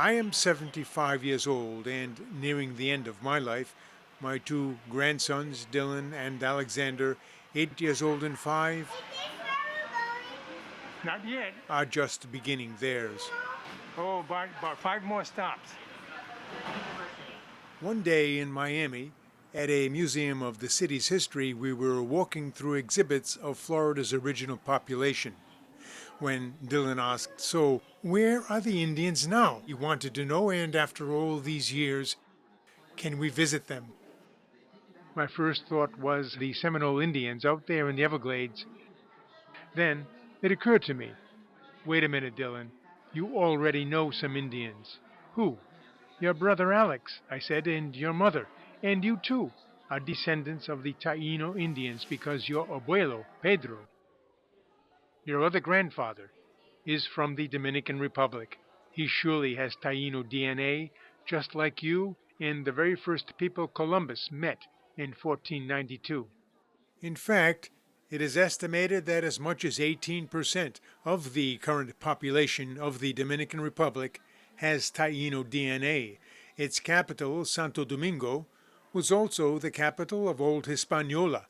I am 75 years old and nearing the end of my life. My two grandsons, Dylan and Alexander, 8 years old and 5, Not yet. are just beginning theirs. Oh, about 5 more stops. One day in Miami, at a museum of the city's history, we were walking through exhibits of Florida's original population, when Dylan asked, "So, where are the Indians now?" He wanted to know, and after all these years, can we visit them? My first thought was the Seminole Indians out there in the Everglades. Then it occurred to me, wait a minute, Dylan, you already know some Indians. Who? Your brother Alex, I said, and your mother, and you too, are descendants of the Taino Indians because your abuelo, Pedro, your other grandfather, is from the Dominican Republic. He surely has Taino DNA, just like you and the very first people Columbus met in 1492. In fact, it is estimated that as much as 18% of the current population of the Dominican Republic has Taino DNA. Its capital, Santo Domingo, was also the capital of old Hispaniola.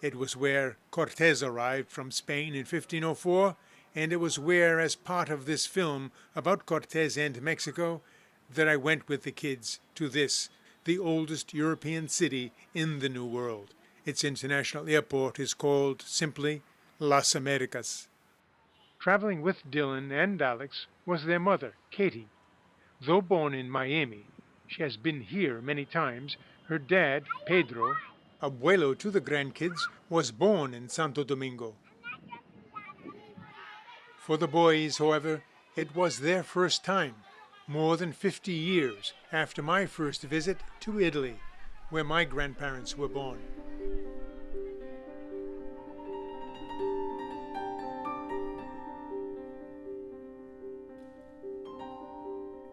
It was where Cortés arrived from Spain in 1504, and it was where, as part of this film about Cortés and Mexico, that I went with the kids to this, the oldest European city in the New World. Its international airport is called simply Las Americas. Traveling with Dylan and Alex was their mother, Katie. Though born in Miami, she has been here many times. Her dad, Pedro, abuelo to the grandkids, was born in Santo Domingo. For the boys, however, it was their first time, more than 50 years after my first visit to Italy, where my grandparents were born.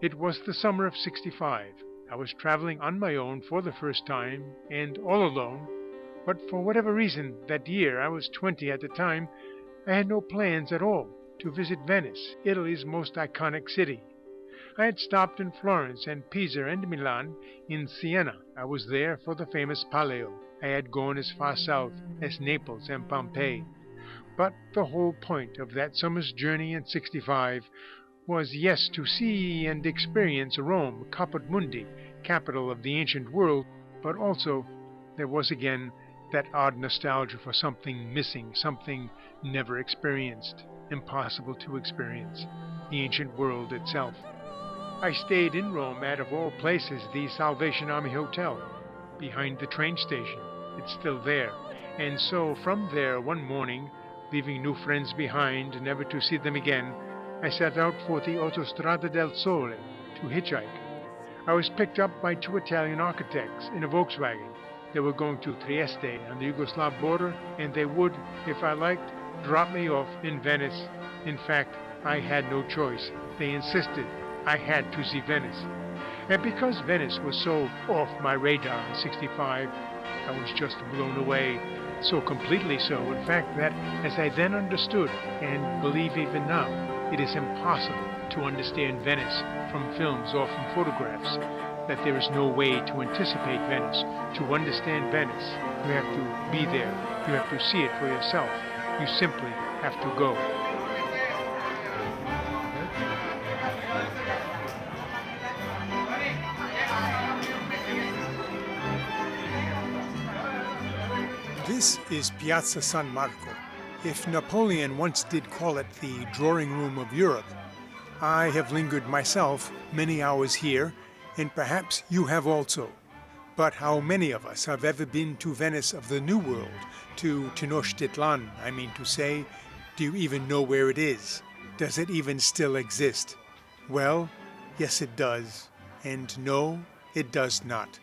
It was the summer of '65. I was traveling on my own for the first time, and all alone, but for whatever reason that year, I was 20 at the time, I had no plans at all to visit Venice, Italy's most iconic city. I had stopped in Florence and Pisa and Milan. In Siena, I was there for the famous Palio. I had gone as far south as Naples and Pompeii. But the whole point of that summer's journey in '65 was, yes, to see and experience Rome, Caput Mundi, capital of the ancient world, but also there was again that odd nostalgia for something missing, something never experienced, impossible to experience, the ancient world itself. I stayed in Rome at, of all places, the Salvation Army Hotel, behind the train station. It's still there. And so from there one morning, leaving new friends behind, never to see them again, I set out for the Autostrada del Sole to hitchhike. I was picked up by 2 Italian architects in a Volkswagen. They were going to Trieste on the Yugoslav border, and they would, if I liked, drop me off in Venice. In fact, I had no choice. They insisted I had to see Venice. And because Venice was so off my radar in '65, I was just blown away. So completely so, in fact, that as I then understood, and believe even now, it is impossible to understand Venice from films or from photographs, that there is no way to anticipate Venice. To understand Venice, you have to be there. You have to see it for yourself. You simply have to go. This is Piazza San Marco. If Napoleon once did call it the drawing room of Europe, I have lingered myself many hours here, and perhaps you have also. But how many of us have ever been to Venice of the New World, to Tenochtitlan, I mean to say? Do you even know where it is? Does it even still exist? Well, yes it does, and no, it does not.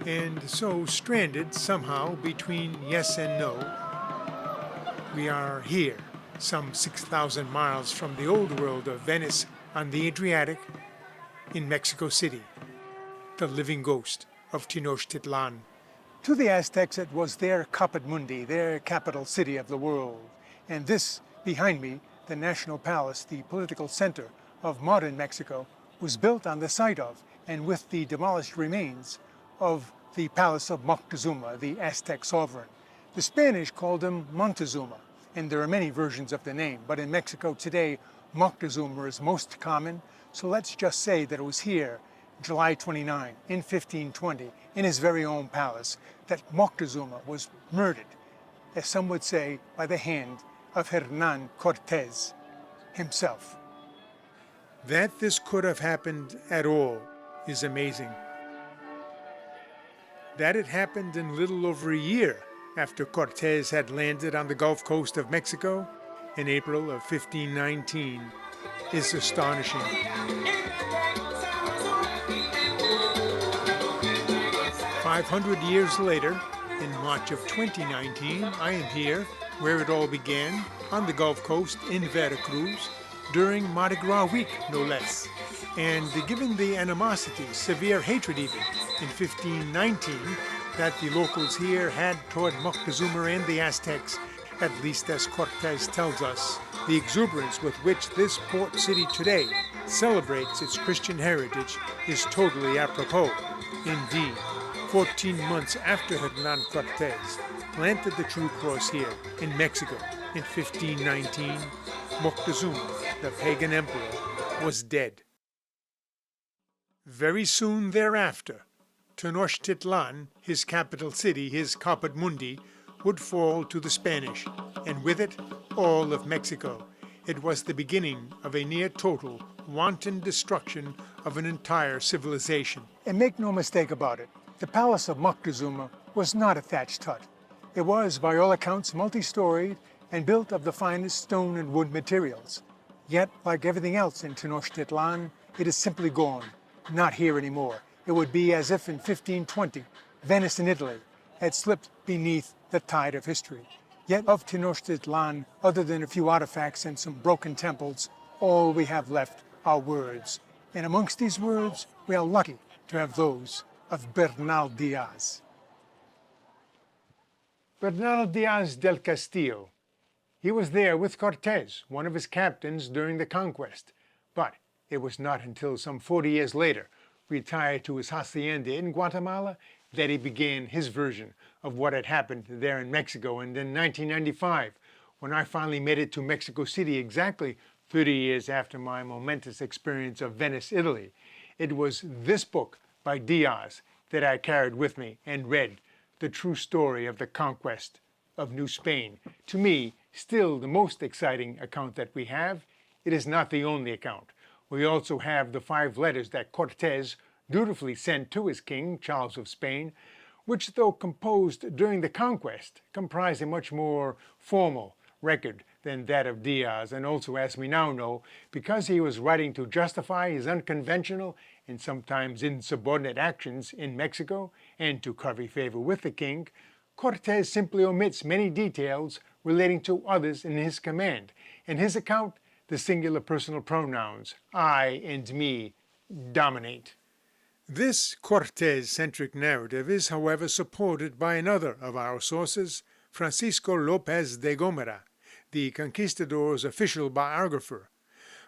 And so, stranded somehow between yes and no, we are here, some 6,000 miles from the old world of Venice on the Adriatic, in Mexico City, the living ghost of Tenochtitlan. To the Aztecs, it was their Caput Mundi, their capital city of the world. And this, behind me, the National Palace, the political center of modern Mexico, was built on the site of and with the demolished remains of the Palace of Moctezuma, the Aztec sovereign. The Spanish called him Montezuma, and there are many versions of the name, but in Mexico today, Moctezuma is most common, so let's just say that it was here, July 29, in 1520, in his very own palace, that Moctezuma was murdered, as some would say, by the hand of Hernán Cortés himself. That this could have happened at all is amazing. That it happened in little over a year after Cortés had landed on the Gulf Coast of Mexico in April of 1519 is astonishing. 500 years later, in March of 2019, I am here, where it all began, on the Gulf Coast in Veracruz, during Mardi Gras week, no less. And given the animosity, severe hatred even, in 1519, that the locals here had toward Moctezuma and the Aztecs, at least as Cortés tells us, the exuberance with which this port city today celebrates its Christian heritage is totally apropos. Indeed, 14 months after Hernán Cortés planted the true cross here in Mexico in 1519, Moctezuma, the pagan emperor, was dead. Very soon thereafter, Tenochtitlan, his capital city, his Caput Mundi, would fall to the Spanish, and with it, all of Mexico. It was the beginning of a near-total, wanton destruction of an entire civilization. And make no mistake about it, the palace of Moctezuma was not a thatched hut. It was, by all accounts, multi-storied and built of the finest stone and wood materials. Yet, like everything else in Tenochtitlan, it is simply gone, not here anymore. It would be as if in 1520, Venice in Italy had slipped beneath the tide of history. Yet of Tenochtitlan, other than a few artifacts and some broken temples, all we have left are words. And amongst these words, we are lucky to have those of Bernal Diaz. Bernal Diaz del Castillo. He was there with Cortés, one of his captains during the conquest. But it was not until some 40 years later, retired to his hacienda in Guatemala, that he began his version of what had happened there in Mexico. And in 1995, when I finally made it to Mexico City, exactly 30 years after my momentous experience of Venice, Italy, it was this book by Diaz that I carried with me and read, the true story of the conquest of New Spain. To me, still the most exciting account that we have. It is not the only account. We also have the 5 letters that Cortés dutifully sent to his king, Charles of Spain, which, though composed during the conquest, comprise a much more formal record than that of Diaz, and also, as we now know, because he was writing to justify his unconventional and sometimes insubordinate actions in Mexico and to curry favor with the king, Cortés simply omits many details relating to others in his command. In his account, the singular personal pronouns, I and me, dominate. This Cortés-centric narrative is, however, supported by another of our sources, Francisco López de Gómara, the conquistador's official biographer.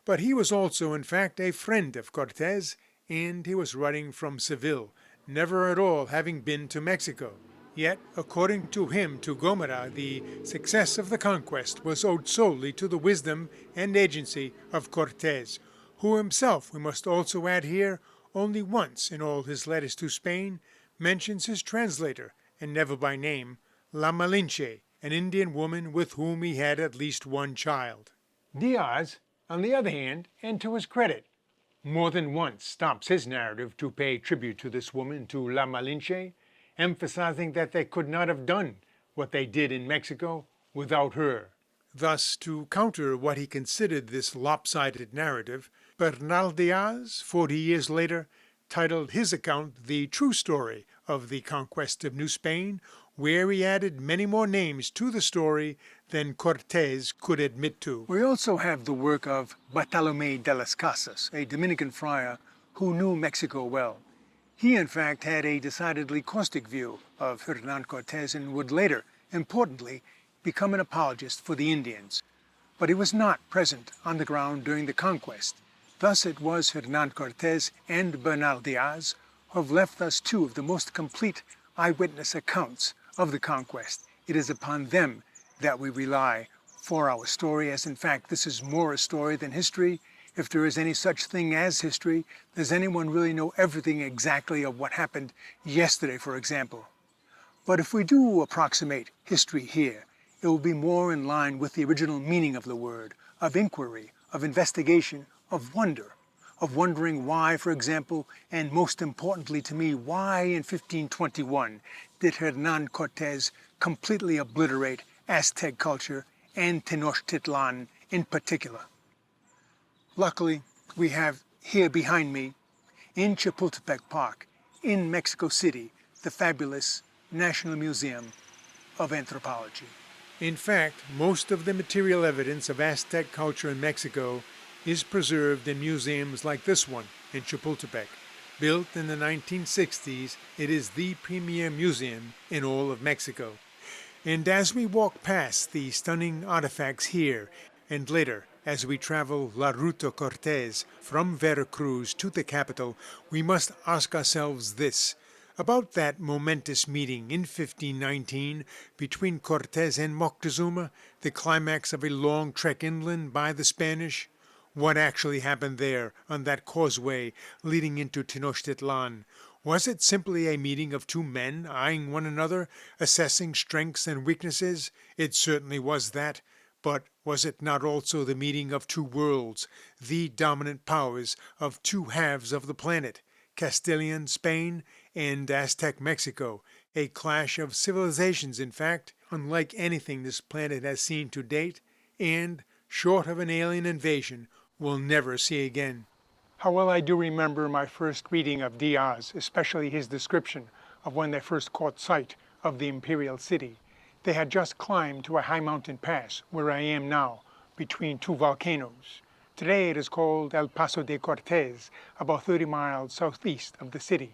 But he was also, in fact, a friend of Cortés, and he was writing from Seville, never at all having been to Mexico. Yet, according to him, to Gómara, the success of the conquest was owed solely to the wisdom and agency of Cortés, who himself, we must also add here, only once in all his letters to Spain mentions his translator, and never by name, La Malinche, an Indian woman with whom he had at least one child. Diaz, on the other hand, and to his credit, more than once stops his narrative to pay tribute to this woman, to La Malinche, emphasizing that they could not have done what they did in Mexico without her. Thus, to counter what he considered this lopsided narrative, Bernal Diaz, 40 years later, titled his account The True Story of the Conquest of New Spain, where he added many more names to the story than Cortés could admit to. We also have the work of Bartolomé de las Casas, a Dominican friar who knew Mexico well. He, in fact, had a decidedly caustic view of Hernán Cortés and would later, importantly, become an apologist for the Indians. But he was not present on the ground during the conquest. Thus it was Hernán Cortés and Bernal Diaz who have left us two of the most complete eyewitness accounts of the conquest. It is upon them that we rely for our story, as in fact this is more a story than history. If there is any such thing as history, does anyone really know everything exactly of what happened yesterday, for example? But if we do approximate history here, it will be more in line with the original meaning of the word, of inquiry, of investigation, of wonder, of wondering why, for example, and most importantly to me, why in 1521 did Hernán Cortés completely obliterate Aztec culture and Tenochtitlan in particular. Luckily, we have here behind me, in Chapultepec Park, in Mexico City, the fabulous National Museum of Anthropology. In fact, most of the material evidence of Aztec culture in Mexico is preserved in museums like this one in Chapultepec. Built in the 1960s, it is the premier museum in all of Mexico. And as we walk past the stunning artifacts here, and later, as we travel La Ruta Cortés from Veracruz to the capital, we must ask ourselves this about that momentous meeting in 1519 between Cortés and Moctezuma, the climax of a long trek inland by the Spanish. What actually happened there on that causeway leading into Tenochtitlan? Was it simply a meeting of two men eyeing one another, assessing strengths and weaknesses? It certainly was that. But was it not also the meeting of two worlds, the dominant powers of two halves of the planet, Castilian Spain and Aztec Mexico, a clash of civilizations, in fact, unlike anything this planet has seen to date, and, short of an alien invasion, will never see again? How well I do remember my first reading of Diaz, especially his description of when they first caught sight of the imperial city. They had just climbed to a high mountain pass, where I am now, between two volcanoes. Today it is called El Paso de Cortés, about 30 miles southeast of the city.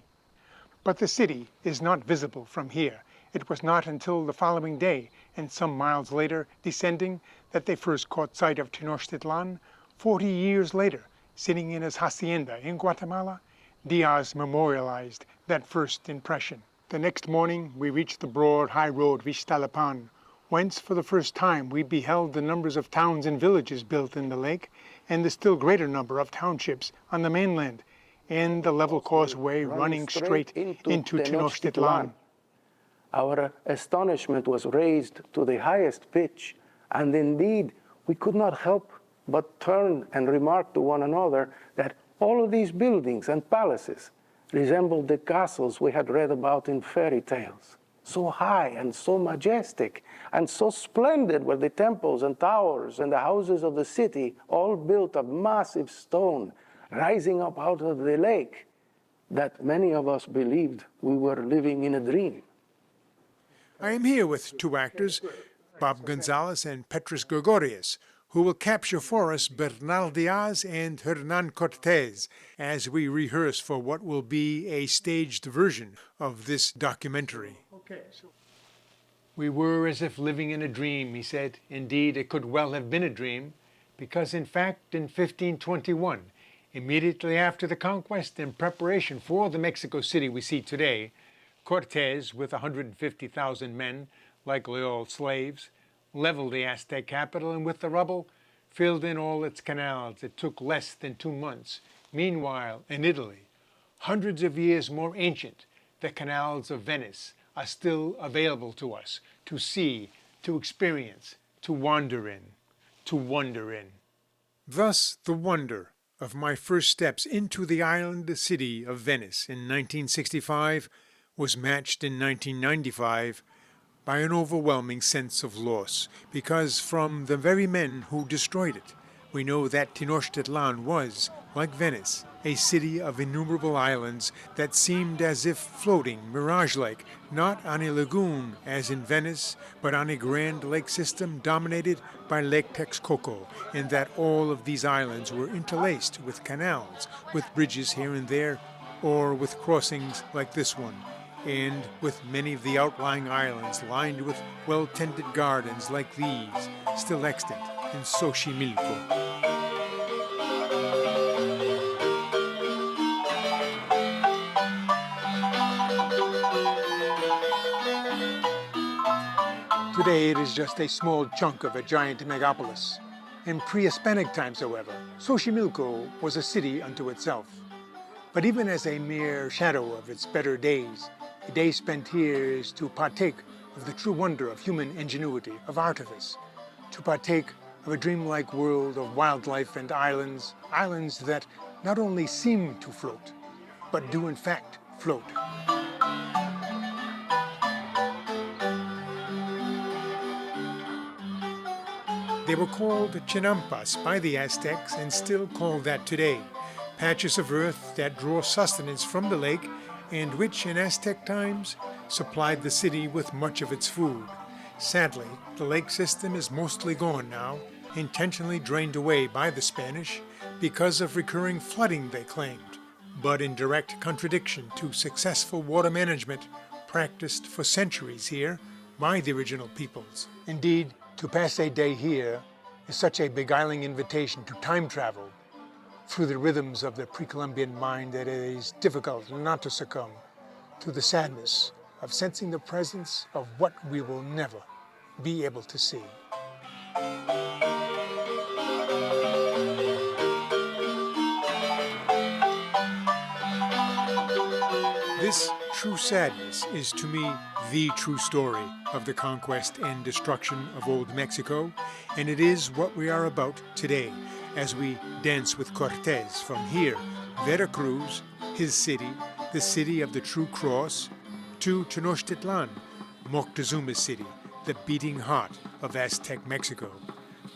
But the city is not visible from here. It was not until the following day, and some miles later, descending, that they first caught sight of Tenochtitlan. 40 years later, sitting in his hacienda in Guatemala, Diaz memorialized that first impression. The next morning, we reached the broad high road Vistalapan, whence for the first time we beheld the numbers of towns and villages built in the lake, and the still greater number of townships on the mainland, and the level causeway running straight into Tenochtitlan. Our astonishment was raised to the highest pitch, and indeed we could not help but turn and remark to one another that all of these buildings and palaces resembled the castles we had read about in fairy tales. So high and so majestic and so splendid were the temples and towers and the houses of the city, all built of massive stone, rising up out of the lake, that many of us believed we were living in a dream. I am here with two actors, Bob Gonzalez and Petrus Gregorious, who will capture for us Bernal Diaz and Hernán Cortés as we rehearse for what will be a staged version of this documentary. We were as if living in a dream, he said. Indeed, it could well have been a dream, because in fact, in 1521, immediately after the conquest and preparation for the Mexico City we see today, Cortés, with 150,000 men, likely all slaves, leveled the Aztec capital, and with the rubble, filled in all its canals. It took less than 2 months. Meanwhile, in Italy, hundreds of years more ancient, the canals of Venice are still available to us to see, to experience, to wander in, to wonder in. Thus, the wonder of my first steps into the island city of Venice in 1965 was matched in 1995 by an overwhelming sense of loss, because from the very men who destroyed it, we know that Tenochtitlan was, like Venice, a city of innumerable islands that seemed as if floating, mirage-like, not on a lagoon as in Venice, but on a grand lake system dominated by Lake Texcoco, and that all of these islands were interlaced with canals, with bridges here and there, or with crossings like this one, and with many of the outlying islands lined with well-tended gardens like these, still extant in Xochimilco. Today it is just a small chunk of a giant megapolis. In pre-Hispanic times, however, Xochimilco was a city unto itself. But even as a mere shadow of its better days, a day spent here is to partake of the true wonder of human ingenuity, of artifice, to partake of a dreamlike world of wildlife and islands, islands that not only seem to float, but do in fact float. They were called chinampas by the Aztecs and still called that today, patches of earth that draw sustenance from the lake and which in Aztec times supplied the city with much of its food. Sadly, the lake system is mostly gone now, intentionally drained away by the Spanish because of recurring flooding, they claimed, but in direct contradiction to successful water management practiced for centuries here by the original peoples. Indeed, to pass a day here is such a beguiling invitation to time travel through the rhythms of the pre-Columbian mind that it is difficult not to succumb to the sadness of sensing the presence of what we will never be able to see. This true sadness is to me the true story of the conquest and destruction of old Mexico, and it is what we are about today as we dance with Cortés from here, Veracruz, his city, the city of the true cross, to Tenochtitlan, Moctezuma's city, the beating heart of Aztec Mexico.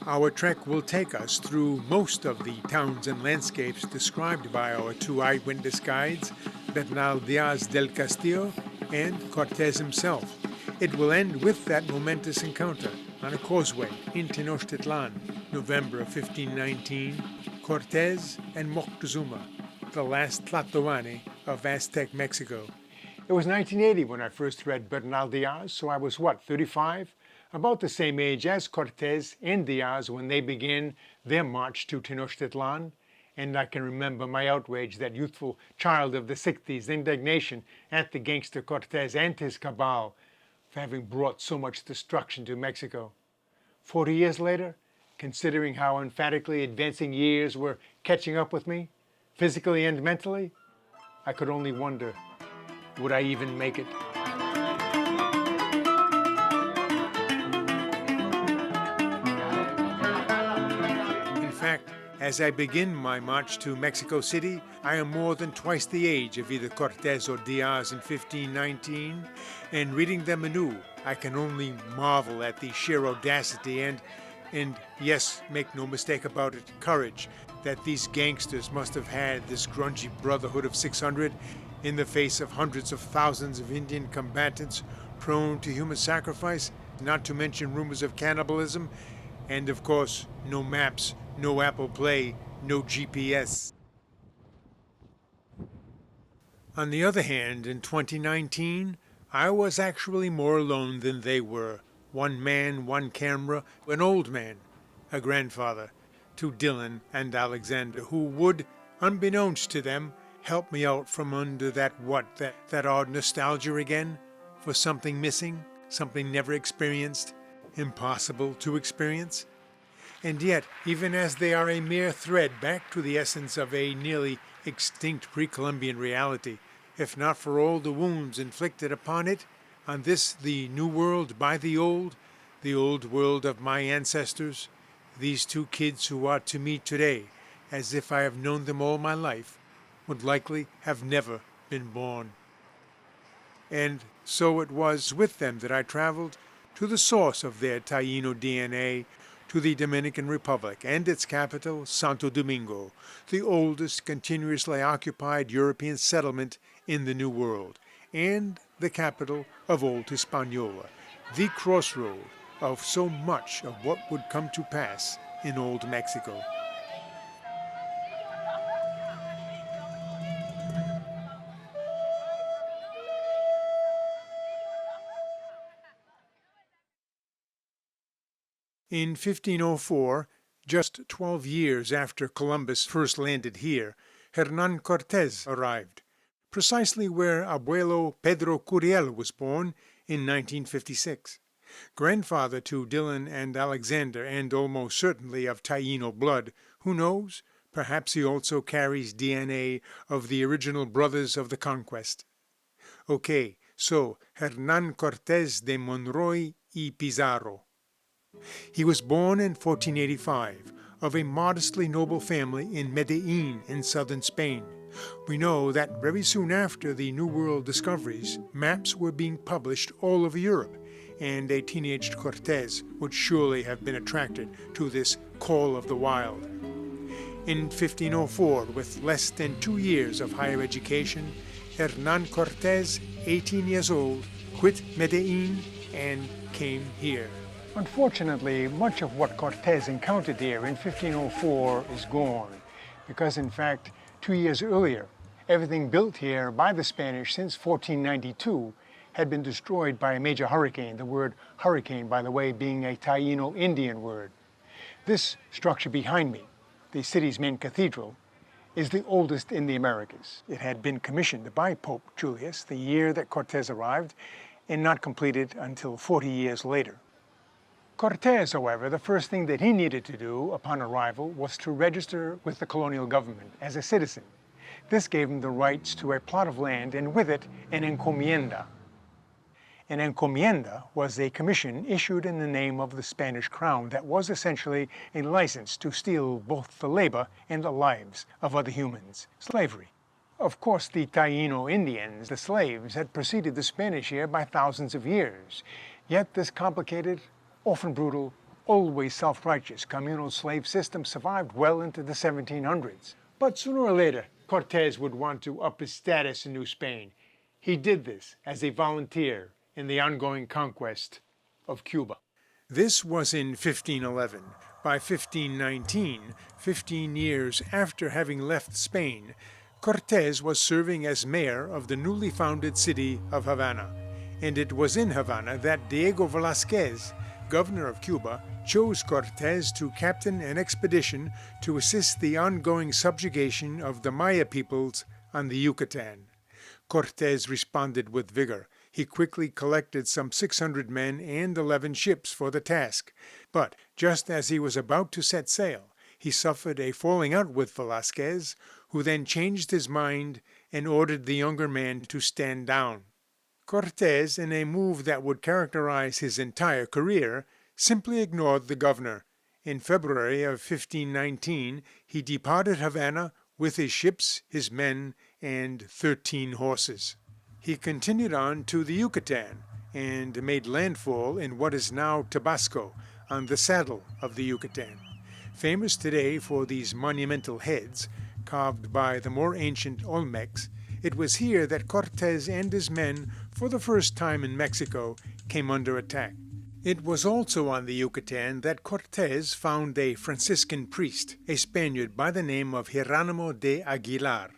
Our trek will take us through most of the towns and landscapes described by our two eyewitness guides, Bernal Diaz del Castillo and Cortés himself. It will end with that momentous encounter on a causeway in Tenochtitlan, November of 1519, Cortés and Moctezuma, the last Tlatoani of Aztec Mexico. It was 1980 when I first read Bernal Diaz, so I was, 35? About the same age as Cortés and Diaz when they began their march to Tenochtitlan. And I can remember my outrage, that youthful child of the 60s, indignation at the gangster Cortés and his cabal for having brought so much destruction to Mexico. 40 years later, considering how emphatically advancing years were catching up with me, physically and mentally, I could only wonder, would I even make it? In fact, as I begin my march to Mexico City, I am more than twice the age of either Cortés or Diaz in 1519, and reading them anew, I can only marvel at the sheer audacity and yes, make no mistake about it, courage that these gangsters must have had, this grungy brotherhood of 600, in the face of hundreds of thousands of Indian combatants prone to human sacrifice, not to mention rumors of cannibalism, and of course, no maps, no Apple Play, no GPS. On the other hand, in 2019, I was actually more alone than they were. One man, one camera, an old man, a grandfather, to Dylan and Alexander, who would, unbeknownst to them, help me out from under that odd nostalgia again, for something missing, something never experienced, impossible to experience. And yet, even as they are a mere thread back to the essence of a nearly extinct pre-Columbian reality, if not for all the wounds inflicted upon it, on this the new world by the old world of my ancestors, these two kids who are to me today, as if I have known them all my life, would likely have never been born. And so it was with them that I traveled to the source of their Taíno DNA, to the Dominican Republic and its capital, Santo Domingo, the oldest continuously occupied European settlement in the New World, and the capital of Old Hispaniola, the crossroad of so much of what would come to pass in Old Mexico. In 1504, just 12 years after Columbus first landed here, Hernán Cortés arrived, precisely where Abuelo Pedro Curiel was born in 1956. Grandfather to Dylan and Alexander, and almost certainly of Taíno blood. Who knows? Perhaps he also carries DNA of the original brothers of the conquest. Okay, so Hernán Cortés de Monroy y Pizarro. He was born in 1485 of a modestly noble family in Medellin in southern Spain. We know that very soon after the New World discoveries, maps were being published all over Europe, and a teenaged Cortés would surely have been attracted to this call of the wild. In 1504, with less than 2 years of higher education, Hernán Cortés, 18 years old, quit Medellin and came here. Unfortunately, much of what Cortés encountered here in 1504 is gone, because in fact, 2 years earlier, everything built here by the Spanish since 1492 had been destroyed by a major hurricane, the word hurricane, by the way, being a Taíno Indian word. This structure behind me, the city's main cathedral, is the oldest in the Americas. It had been commissioned by Pope Julius the year that Cortés arrived, and not completed until 40 years later. Cortés, however, the first thing that he needed to do upon arrival was to register with the colonial government as a citizen. This gave him the rights to a plot of land and with it an encomienda. An encomienda was a commission issued in the name of the Spanish crown that was essentially a license to steal both the labor and the lives of other humans, slavery. Of course, the Taíno Indians, the slaves, had preceded the Spanish here by thousands of years. Yet this complicated, often brutal, always self-righteous communal slave system survived well into the 1700s. But sooner or later, Cortés would want to up his status in New Spain. He did this as a volunteer in the ongoing conquest of Cuba. This was in 1511. By 1519, 15 years after having left Spain, Cortés was serving as mayor of the newly founded city of Havana. And it was in Havana that Diego Velázquez, governor of Cuba, chose Cortés to captain an expedition to assist the ongoing subjugation of the Maya peoples on the Yucatan. Cortés responded with vigor. He quickly collected some 600 men and 11 ships for the task. But just as he was about to set sail, he suffered a falling out with Velázquez, who then changed his mind and ordered the younger man to stand down. Cortés, in a move that would characterize his entire career, simply ignored the governor. In February of 1519, he departed Havana with his ships, his men, and 13 horses. He continued on to the Yucatan and made landfall in what is now Tabasco, on the saddle of the Yucatan. Famous today for these monumental heads, carved by the more ancient Olmecs, it was here that Cortés and his men, for the first time in Mexico, came under attack. It was also on the Yucatan that Cortés found a Franciscan priest, a Spaniard by the name of Hieronymo de Aguilar.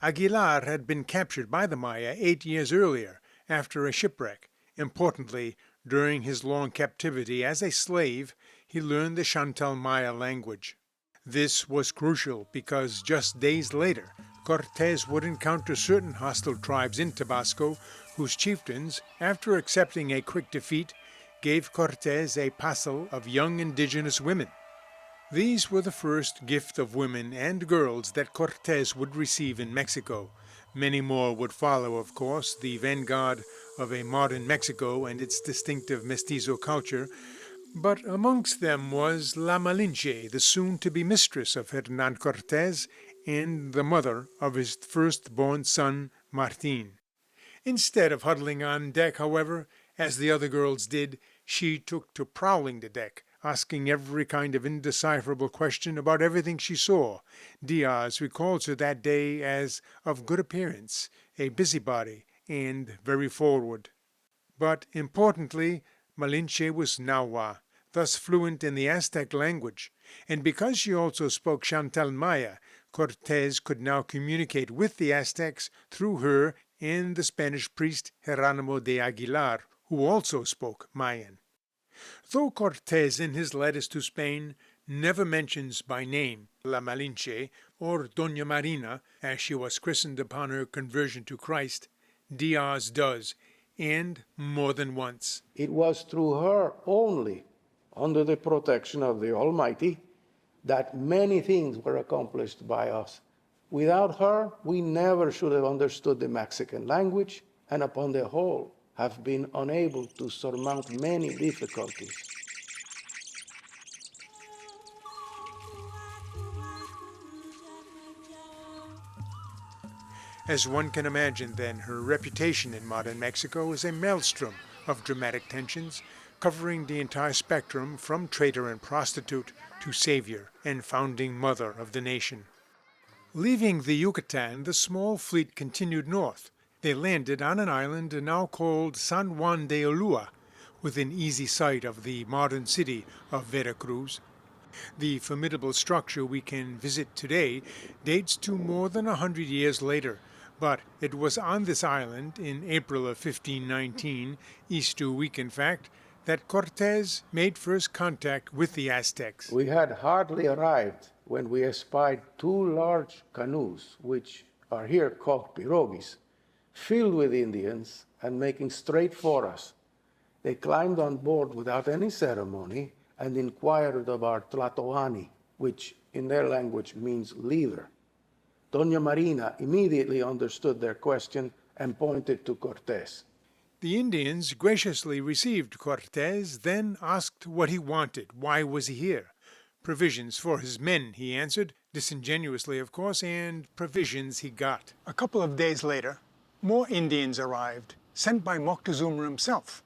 Aguilar had been captured by the Maya 8 years earlier, after a shipwreck. Importantly, during his long captivity as a slave, he learned the Chantal Maya language. This was crucial because just days later, Cortés would encounter certain hostile tribes in Tabasco whose chieftains, after accepting a quick defeat, gave Cortés a passel of young indigenous women. These were the first gift of women and girls that Cortés would receive in Mexico. Many more would follow, of course, the vanguard of a modern Mexico and its distinctive mestizo culture, but amongst them was La Malinche, the soon-to-be mistress of Hernán Cortés and the mother of his first-born son, Martín. Instead of huddling on deck, however, as the other girls did, she took to prowling the deck asking every kind of indecipherable question about everything she saw. Diaz recalls her that day as of good appearance, a busybody, and very forward. But importantly, Malinche was Nahua, thus fluent in the Aztec language, and because she also spoke Chantal Maya, Cortés could now communicate with the Aztecs through her and the Spanish priest Geronimo de Aguilar, who also spoke Mayan. Though Cortés in his letters to Spain never mentions by name La Malinche or Doña Marina, as she was christened upon her conversion to Christ, Diaz does, and more than once. It was through her only, under the protection of the Almighty, that many things were accomplished by us. Without her, we never should have understood the Mexican language, and upon the whole, have been unable to surmount many difficulties. As one can imagine, then, her reputation in modern Mexico is a maelstrom of dramatic tensions, covering the entire spectrum from traitor and prostitute to savior and founding mother of the nation. Leaving the Yucatan, the small fleet continued north. They landed on an island now called San Juan de Ulua, within easy sight of the modern city of Veracruz. The formidable structure we can visit today dates to more than 100 years later, but it was on this island in April of 1519, Easter week in fact, that Cortés made first contact with the Aztecs. We had hardly arrived when we espied two large canoes, which are here called pirogues, filled with Indians and making straight for us. They climbed on board without any ceremony and inquired of our Tlatoani, which in their language means leader. Doña Marina immediately understood their question and pointed to Cortés. The Indians graciously received Cortés, then asked what he wanted, why was he here. Provisions for his men, he answered, disingenuously of course, and provisions he got. A couple of days later, more Indians arrived, sent by Moctezuma himself.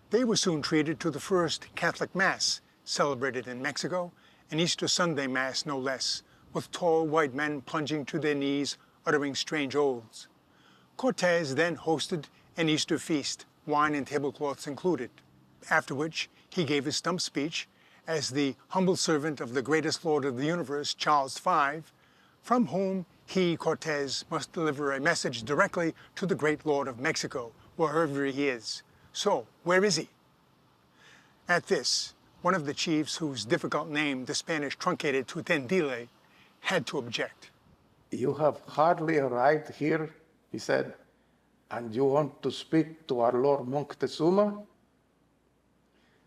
They were soon treated to the first Catholic Mass, celebrated in Mexico, an Easter Sunday Mass no less, with tall white men plunging to their knees, uttering strange oaths. Cortés then hosted an Easter feast, wine and tablecloths included, after which he gave his stump speech as the humble servant of the greatest lord of the universe, Charles V, from whom he, Cortés, must deliver a message directly to the great lord of Mexico, wherever he is. So, where is he? At this, one of the chiefs, whose difficult name the Spanish truncated to Tendile, had to object. You have hardly arrived here, he said, and you want to speak to our Lord Moctezuma?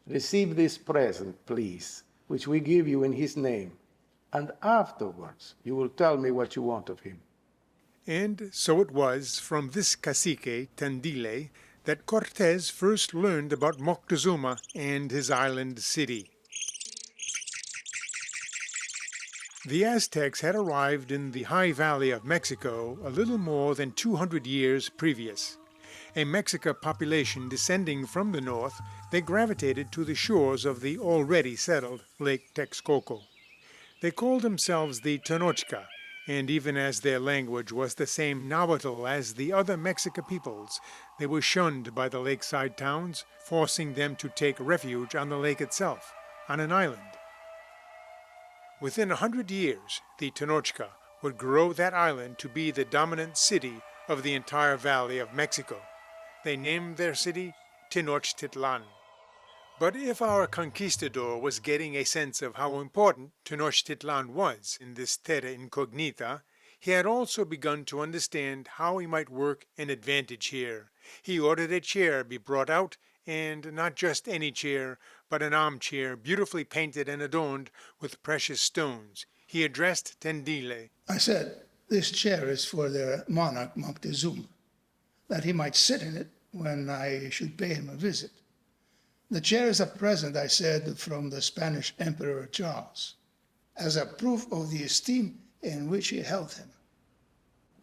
Receive this present, please, which we give you in his name, and afterwards you will tell me what you want of him. And so it was from this cacique, Tendile, that Cortés first learned about Moctezuma and his island city. The Aztecs had arrived in the high valley of Mexico a little more than 200 years previous. A Mexica population descending from the north, they gravitated to the shores of the already settled Lake Texcoco. They called themselves the Tenochca, and even as their language was the same Nahuatl as the other Mexica peoples, they were shunned by the lakeside towns, forcing them to take refuge on the lake itself, on an island. Within 100 years, the Tenochca would grow that island to be the dominant city of the entire valley of Mexico. They named their city Tenochtitlan. But if our conquistador was getting a sense of how important Tenochtitlan was in this terra incognita, he had also begun to understand how he might work an advantage here. He ordered a chair be brought out, and not just any chair, but an armchair beautifully painted and adorned with precious stones. He addressed Tendile. I said, this chair is for their monarch Moctezuma, that he might sit in it when I should pay him a visit. The chair is a present, I said, from the Spanish Emperor Charles, as a proof of the esteem in which he held him.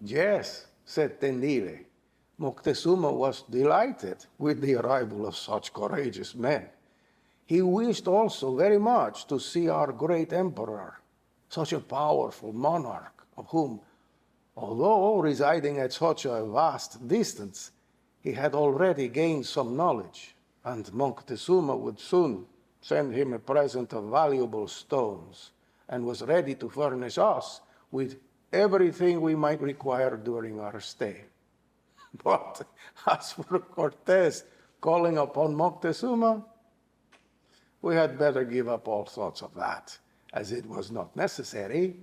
Yes, said Tendile. Moctezuma was delighted with the arrival of such courageous men. He wished also very much to see our great emperor, such a powerful monarch, of whom, although residing at such a vast distance, he had already gained some knowledge, and Moctezuma would soon send him a present of valuable stones, and was ready to furnish us with everything we might require during our stay. But as for Cortés calling upon Moctezuma, we had better give up all thoughts of that, as it was not necessary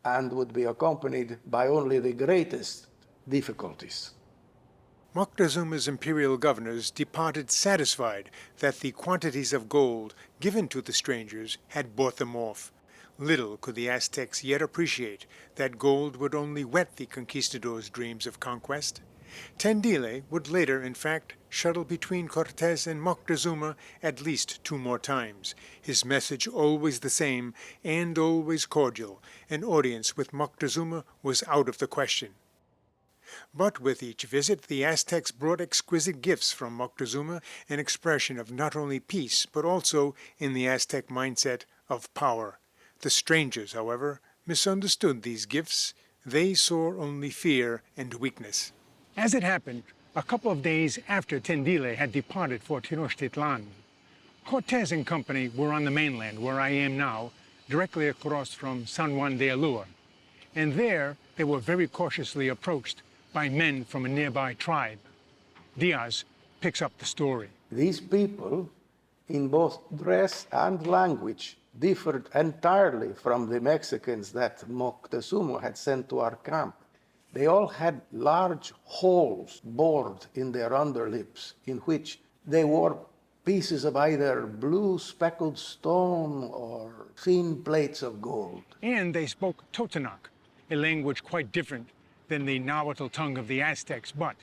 and would be accompanied by only the greatest difficulties. Moctezuma's imperial governors departed satisfied that the quantities of gold given to the strangers had bought them off. Little could the Aztecs yet appreciate that gold would only whet the conquistadors' dreams of conquest. Tendile would later, in fact, shuttle between Cortés and Moctezuma at least 2 more times, his message always the same and always cordial. An audience with Moctezuma was out of the question. But with each visit, the Aztecs brought exquisite gifts from Moctezuma, an expression of not only peace, but also, in the Aztec mindset, of power. The strangers, however, misunderstood these gifts. They saw only fear and weakness. As it happened, a couple of days after Tendile had departed for Tenochtitlan, Cortés and company were on the mainland, where I am now, directly across from San Juan de Ulúa. And there they were very cautiously approached by men from a nearby tribe. Diaz picks up the story. These people, in both dress and language, differed entirely from the Mexicans that Moctezuma had sent to our camp. They all had large holes bored in their underlips, in which they wore pieces of either blue speckled stone or thin plates of gold. And they spoke Totonac, a language quite different than the Nahuatl tongue of the Aztecs, but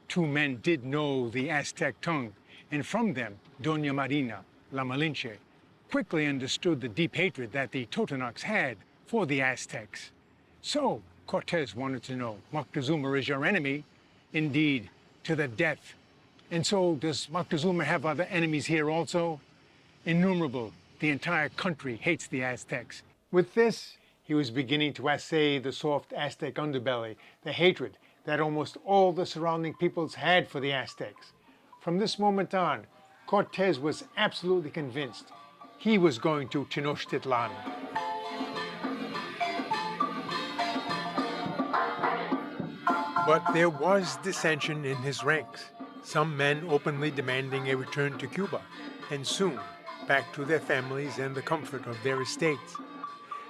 2 men did know the Aztec tongue, and from them, Doña Marina, La Malinche, quickly understood the deep hatred that the Totonacs had for the Aztecs. So Cortés wanted to know, Moctezuma is your enemy? Indeed, to the death. And so does Moctezuma have other enemies here also? Innumerable. The entire country hates the Aztecs. With this, he was beginning to assay the soft Aztec underbelly, the hatred that almost all the surrounding peoples had for the Aztecs. From this moment on, Cortés was absolutely convinced he was going to Tenochtitlan. But there was dissension in his ranks, some men openly demanding a return to Cuba, and soon back to their families and the comfort of their estates.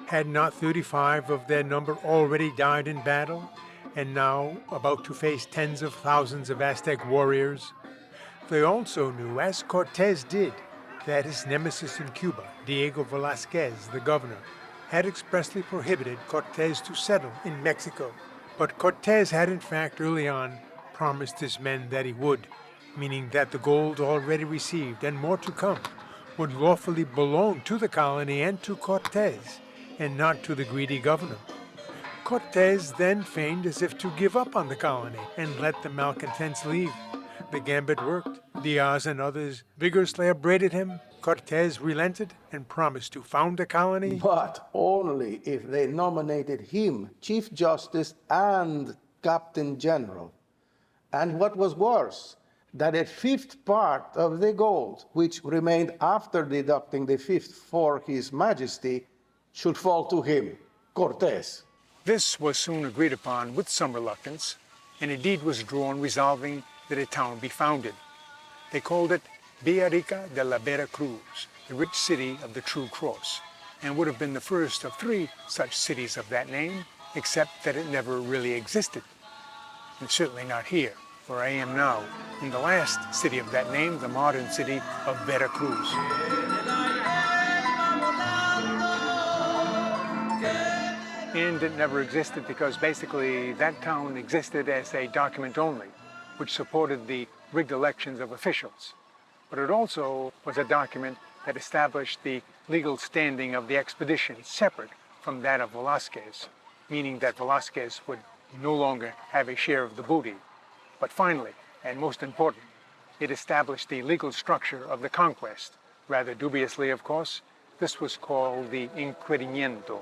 Had not 35 of their number already died in battle, and now about to face tens of thousands of Aztec warriors? They also knew, as Cortés did, that his nemesis in Cuba, Diego Velázquez, the governor, had expressly prohibited Cortés to settle in Mexico. But Cortés had in fact early on promised his men that he would, meaning that the gold already received and more to come would lawfully belong to the colony and to Cortés, and not to the greedy governor. Cortés then feigned as if to give up on the colony and let the malcontents leave. The gambit worked. Diaz and others vigorously upbraided him. Cortés relented and promised to found a colony. But only if they nominated him Chief Justice and Captain General. And what was worse, that a 5th part of the gold, which remained after deducting the 5th for His Majesty, should fall to him, Cortés. This was soon agreed upon with some reluctance, and a deed was drawn resolving that a town be founded. They called it Villa de la Vera Cruz, the rich city of the True Cross, and would have been the first of 3 such cities of that name, except that it never really existed. And certainly not here, where I am now, in the last city of that name, the modern city of Veracruz. And it never existed because basically that town existed as a document only, which supported the rigged elections of officials. But it also was a document that established the legal standing of the expedition separate from that of Velázquez, meaning that Velázquez would no longer have a share of the booty. But finally, and most important, it established the legal structure of the conquest, Rather dubiously, of course, this was called the Inquirimiento.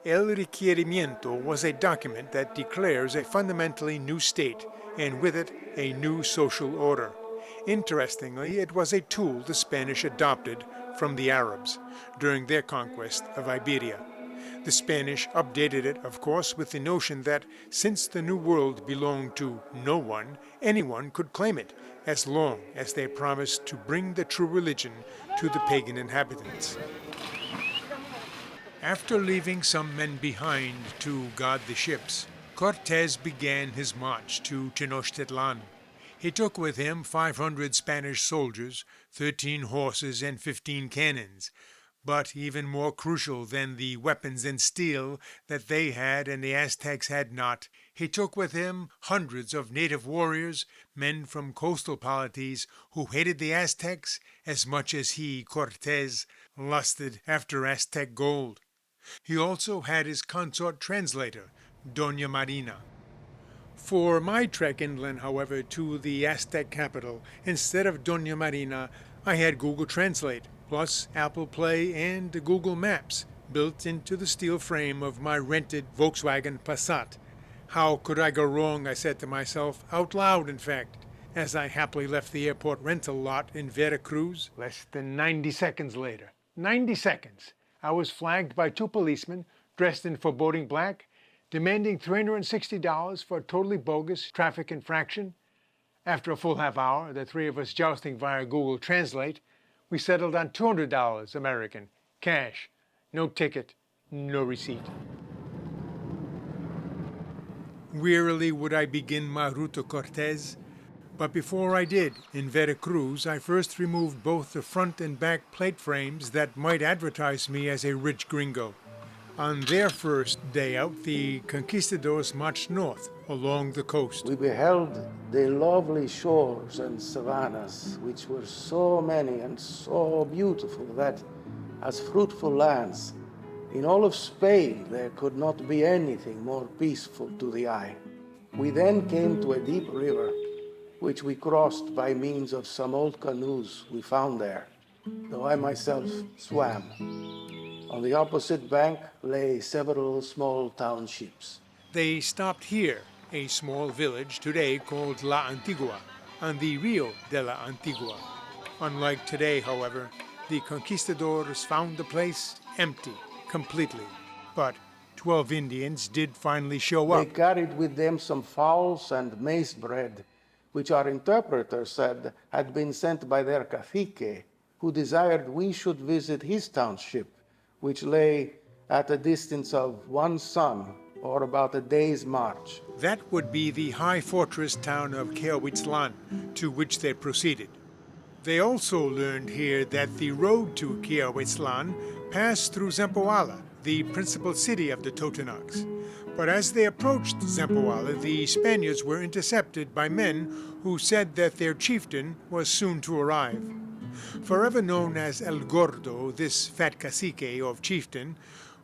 El Requerimiento was a document that declares a fundamentally new state, and with it, a new social order. Interestingly, it was a tool the Spanish adopted from the Arabs during their conquest of Iberia. The Spanish updated it, of course, with the notion that since the New World belonged to no one, anyone could claim it, as long as they promised to bring the true religion to the pagan inhabitants. After leaving some men behind to guard the ships, Cortés began his march to Tenochtitlan. He took with him 500 Spanish soldiers, 13 horses, and 15 cannons. But even more crucial than the weapons and steel that they had and the Aztecs had not, he took with him hundreds of native warriors, men from coastal polities who hated the Aztecs as much as he, Cortés, lusted after Aztec gold. He also had his consort translator, Doña Marina. For my trek inland, however, to the Aztec capital, instead of Doña Marina, I had Google Translate, plus Apple Play and Google Maps, built into the steel frame of my rented Volkswagen Passat. How could I go wrong, I said to myself, out loud in fact, as I happily left the airport rental lot in Veracruz. Less than 90 seconds later, 90 seconds, I was flagged by 2 policemen dressed in foreboding black, demanding $360 for a totally bogus traffic infraction. After a full half hour, the 3 of us jousting via Google Translate, we settled on $200 American, cash, no ticket, no receipt. Wearily would I begin my route to Cortés, but before I did, in Veracruz, I first removed both the front and back plate frames that might advertise me as a rich gringo. On their first day out, the conquistadors marched north along the coast. We beheld the lovely shores and savannas, which were so many and so beautiful that, as fruitful lands, in all of Spain there could not be anything more peaceful to the eye. We then came to a deep river, which we crossed by means of some old canoes we found there, though I myself swam. On the opposite bank lay several small townships. They stopped here, a small village today called La Antigua, on the Rio de la Antigua. Unlike today, however, the conquistadors found the place empty, completely. But 12 Indians did finally show up. They carried with them some fowls and maize bread, which our interpreter said had been sent by their cacique, who desired we should visit his township, which lay at a distance of 1 sun, or about a day's march. That would be the high fortress town of Quehuitzlan, to which they proceeded. They also learned here that the road to Quehuitzlan passed through Zempoala, the principal city of the Totonacs. But as they approached Zempoala, the Spaniards were intercepted by men who said that their chieftain was soon to arrive. Forever known as El Gordo, this fat cacique or chieftain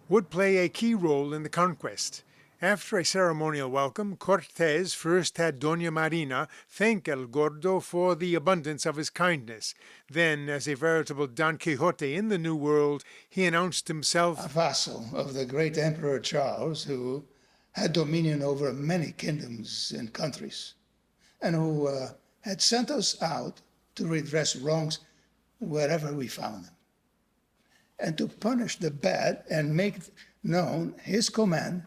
would play a key role in the conquest. After a ceremonial welcome, Cortés first had Doña Marina thank El Gordo for the abundance of his kindness. Then, as a veritable Don Quixote in the New World, he announced himself a vassal of the great Emperor Charles, who had dominion over many kingdoms and countries, and who had sent us out to redress wrongs wherever we found them, and to punish the bad and make known his command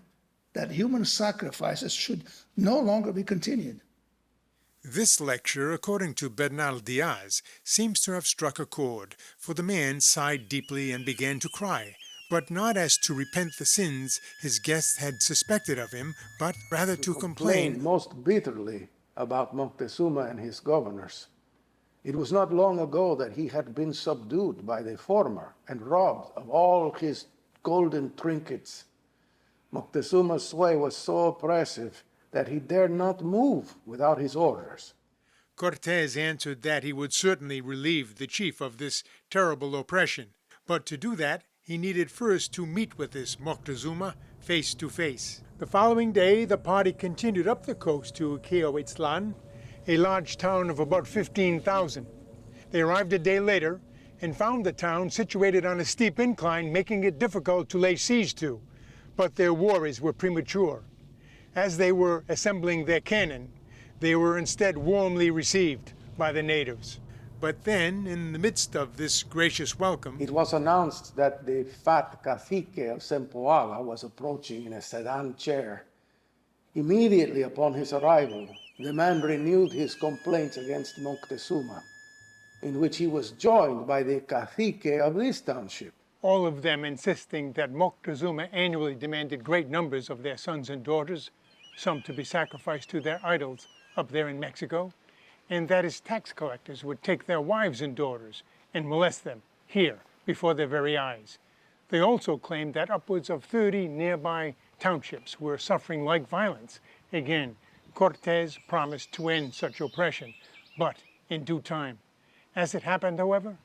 that human sacrifices should no longer be continued. This lecture, according to Bernal Diaz, seems to have struck a chord, for the man sighed deeply and began to cry, but not as to repent the sins his guests had suspected of him, but rather to complain most bitterly about Moctezuma and his governors. It was not long ago that he had been subdued by the former and robbed of all his golden trinkets. Moctezuma's sway was so oppressive that he dared not move without his orders. Cortés answered that he would certainly relieve the chief of this terrible oppression, but to do that he needed first to meet with this Moctezuma face to face. The following day the party continued up the coast to Quehuitzlan, a large town of about 15,000. They arrived a day later and found the town situated on a steep incline, making it difficult to lay siege to. But their worries were premature. As they were assembling their cannon, they were instead warmly received by the natives. But then, in the midst of this gracious welcome, it was announced that the fat cacique of Sempoala was approaching in a sedan chair. Immediately upon his arrival, the man renewed his complaints against Moctezuma, in which he was joined by the cacique of this township. all of them insisting that Moctezuma annually demanded great numbers of their sons and daughters, some to be sacrificed to their idols up there in Mexico, and that his tax collectors would take their wives and daughters and molest them here before their very eyes. They also claimed that upwards of 30 nearby townships were suffering like violence. Again, Cortés promised to end such oppression, but in due time. As it happened, however,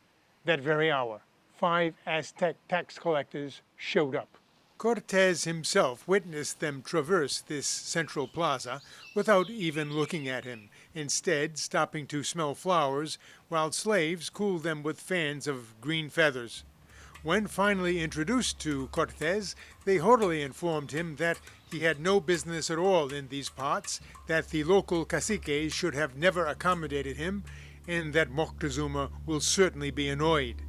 that very hour, 5 Aztec tax collectors showed up. Cortés himself witnessed them traverse this central plaza without even looking at him, instead stopping to smell flowers while slaves cooled them with fans of green feathers. When finally introduced to Cortés, they haughtily informed him that he had no business at all in these parts, that the local caciques should have never accommodated him, and that Moctezuma will certainly be annoyed.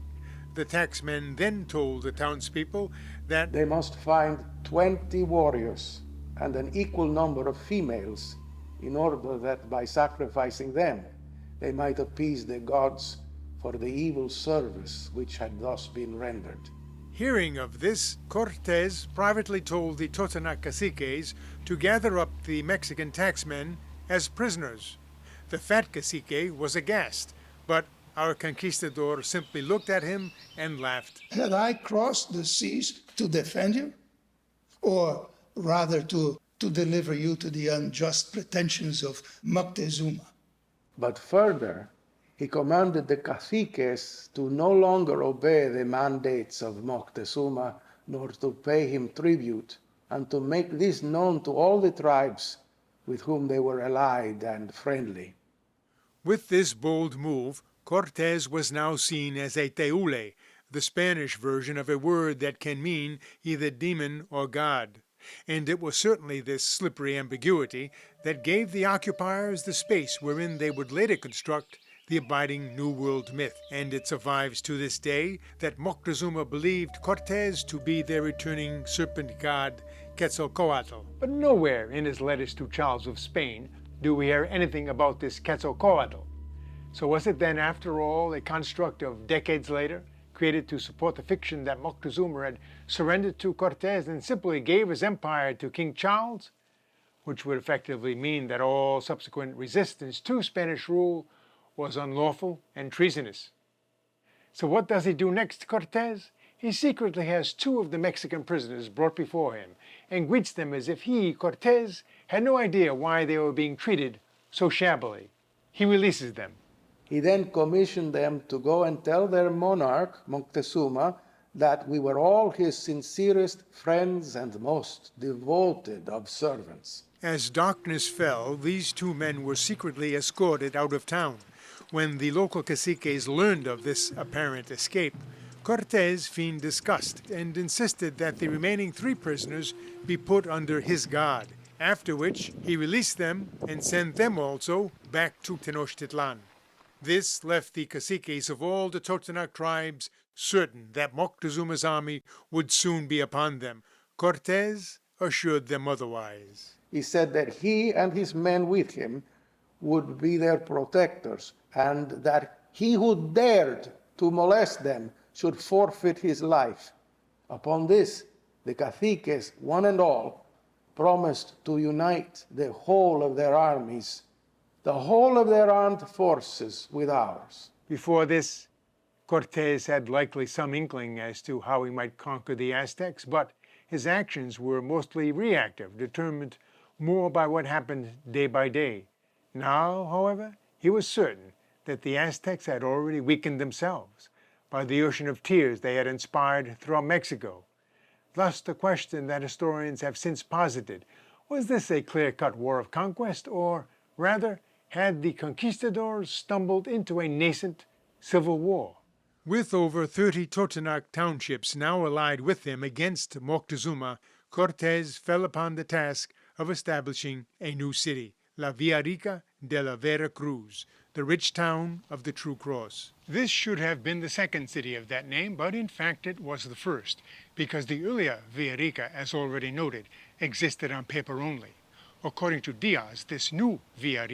The taxmen then told the townspeople that they must find 20 warriors and an equal number of females in order that by sacrificing them they might appease the gods for the evil service which had thus been rendered. Hearing of this, Cortés privately told the Totonac caciques to gather up the Mexican taxmen as prisoners. The fat cacique was aghast, but our conquistador simply looked at him and laughed. Had I crossed the seas to defend you? Or rather to deliver you to the unjust pretensions of Moctezuma? But further, he commanded the caciques to no longer obey the mandates of Moctezuma, nor to pay him tribute, and to make this known to all the tribes with whom they were allied and friendly. With this bold move, Cortés was now seen as a teule, the Spanish version of a word that can mean either demon or god. And it was certainly this slippery ambiguity that gave the occupiers the space wherein they would later construct the abiding New World myth, and it survives to this day that Moctezuma believed Cortés to be their returning serpent god Quetzalcoatl. But nowhere in his letters to Charles of Spain do we hear anything about this Quetzalcoatl. So was it then, after all, a construct of decades later, created to support the fiction that Moctezuma had surrendered to Cortés and simply gave his empire to King Charles, which would effectively mean that all subsequent resistance to Spanish rule was unlawful and treasonous? So what does he do next, Cortés? He secretly has 2 of the Mexican prisoners brought before him and greets them as if he, Cortés, had no idea why they were being treated so shabbily. He releases them. He then commissioned them to go and tell their monarch, Moctezuma, that we were all his sincerest friends and most devoted of servants. As darkness fell, these 2 men were secretly escorted out of town. When the local caciques learned of this apparent escape, Cortés feigned disgust and insisted that the remaining 3 prisoners be put under his guard, after which he released them and sent them also back to Tenochtitlan. This left the caciques of all the Totonac tribes certain that Moctezuma's army would soon be upon them. Cortés assured them otherwise. He said that he and his men with him would be their protectors, and that he who dared to molest them should forfeit his life. Upon this, the caciques, one and all, promised to unite the whole of their armies, the whole of their armed forces with ours. Before this, Cortés had likely some inkling as to how he might conquer the Aztecs, but his actions were mostly reactive, determined more by what happened day by day. Now, however, he was certain that the Aztecs had already weakened themselves by the ocean of tears they had inspired throughout Mexico. Thus, the question that historians have since posited, was this a clear-cut war of conquest, or rather, had the conquistadors stumbled into a nascent civil war? With over 30 Totonac townships now allied with him against Moctezuma, Cortés fell upon the task of establishing a new city, La Villa de la Vera Cruz, the rich town of the True Cross. This should have been the second city of that name, but in fact it was the first, because the earlier Villa, as already noted, existed on paper only. According to Diaz, this new Villa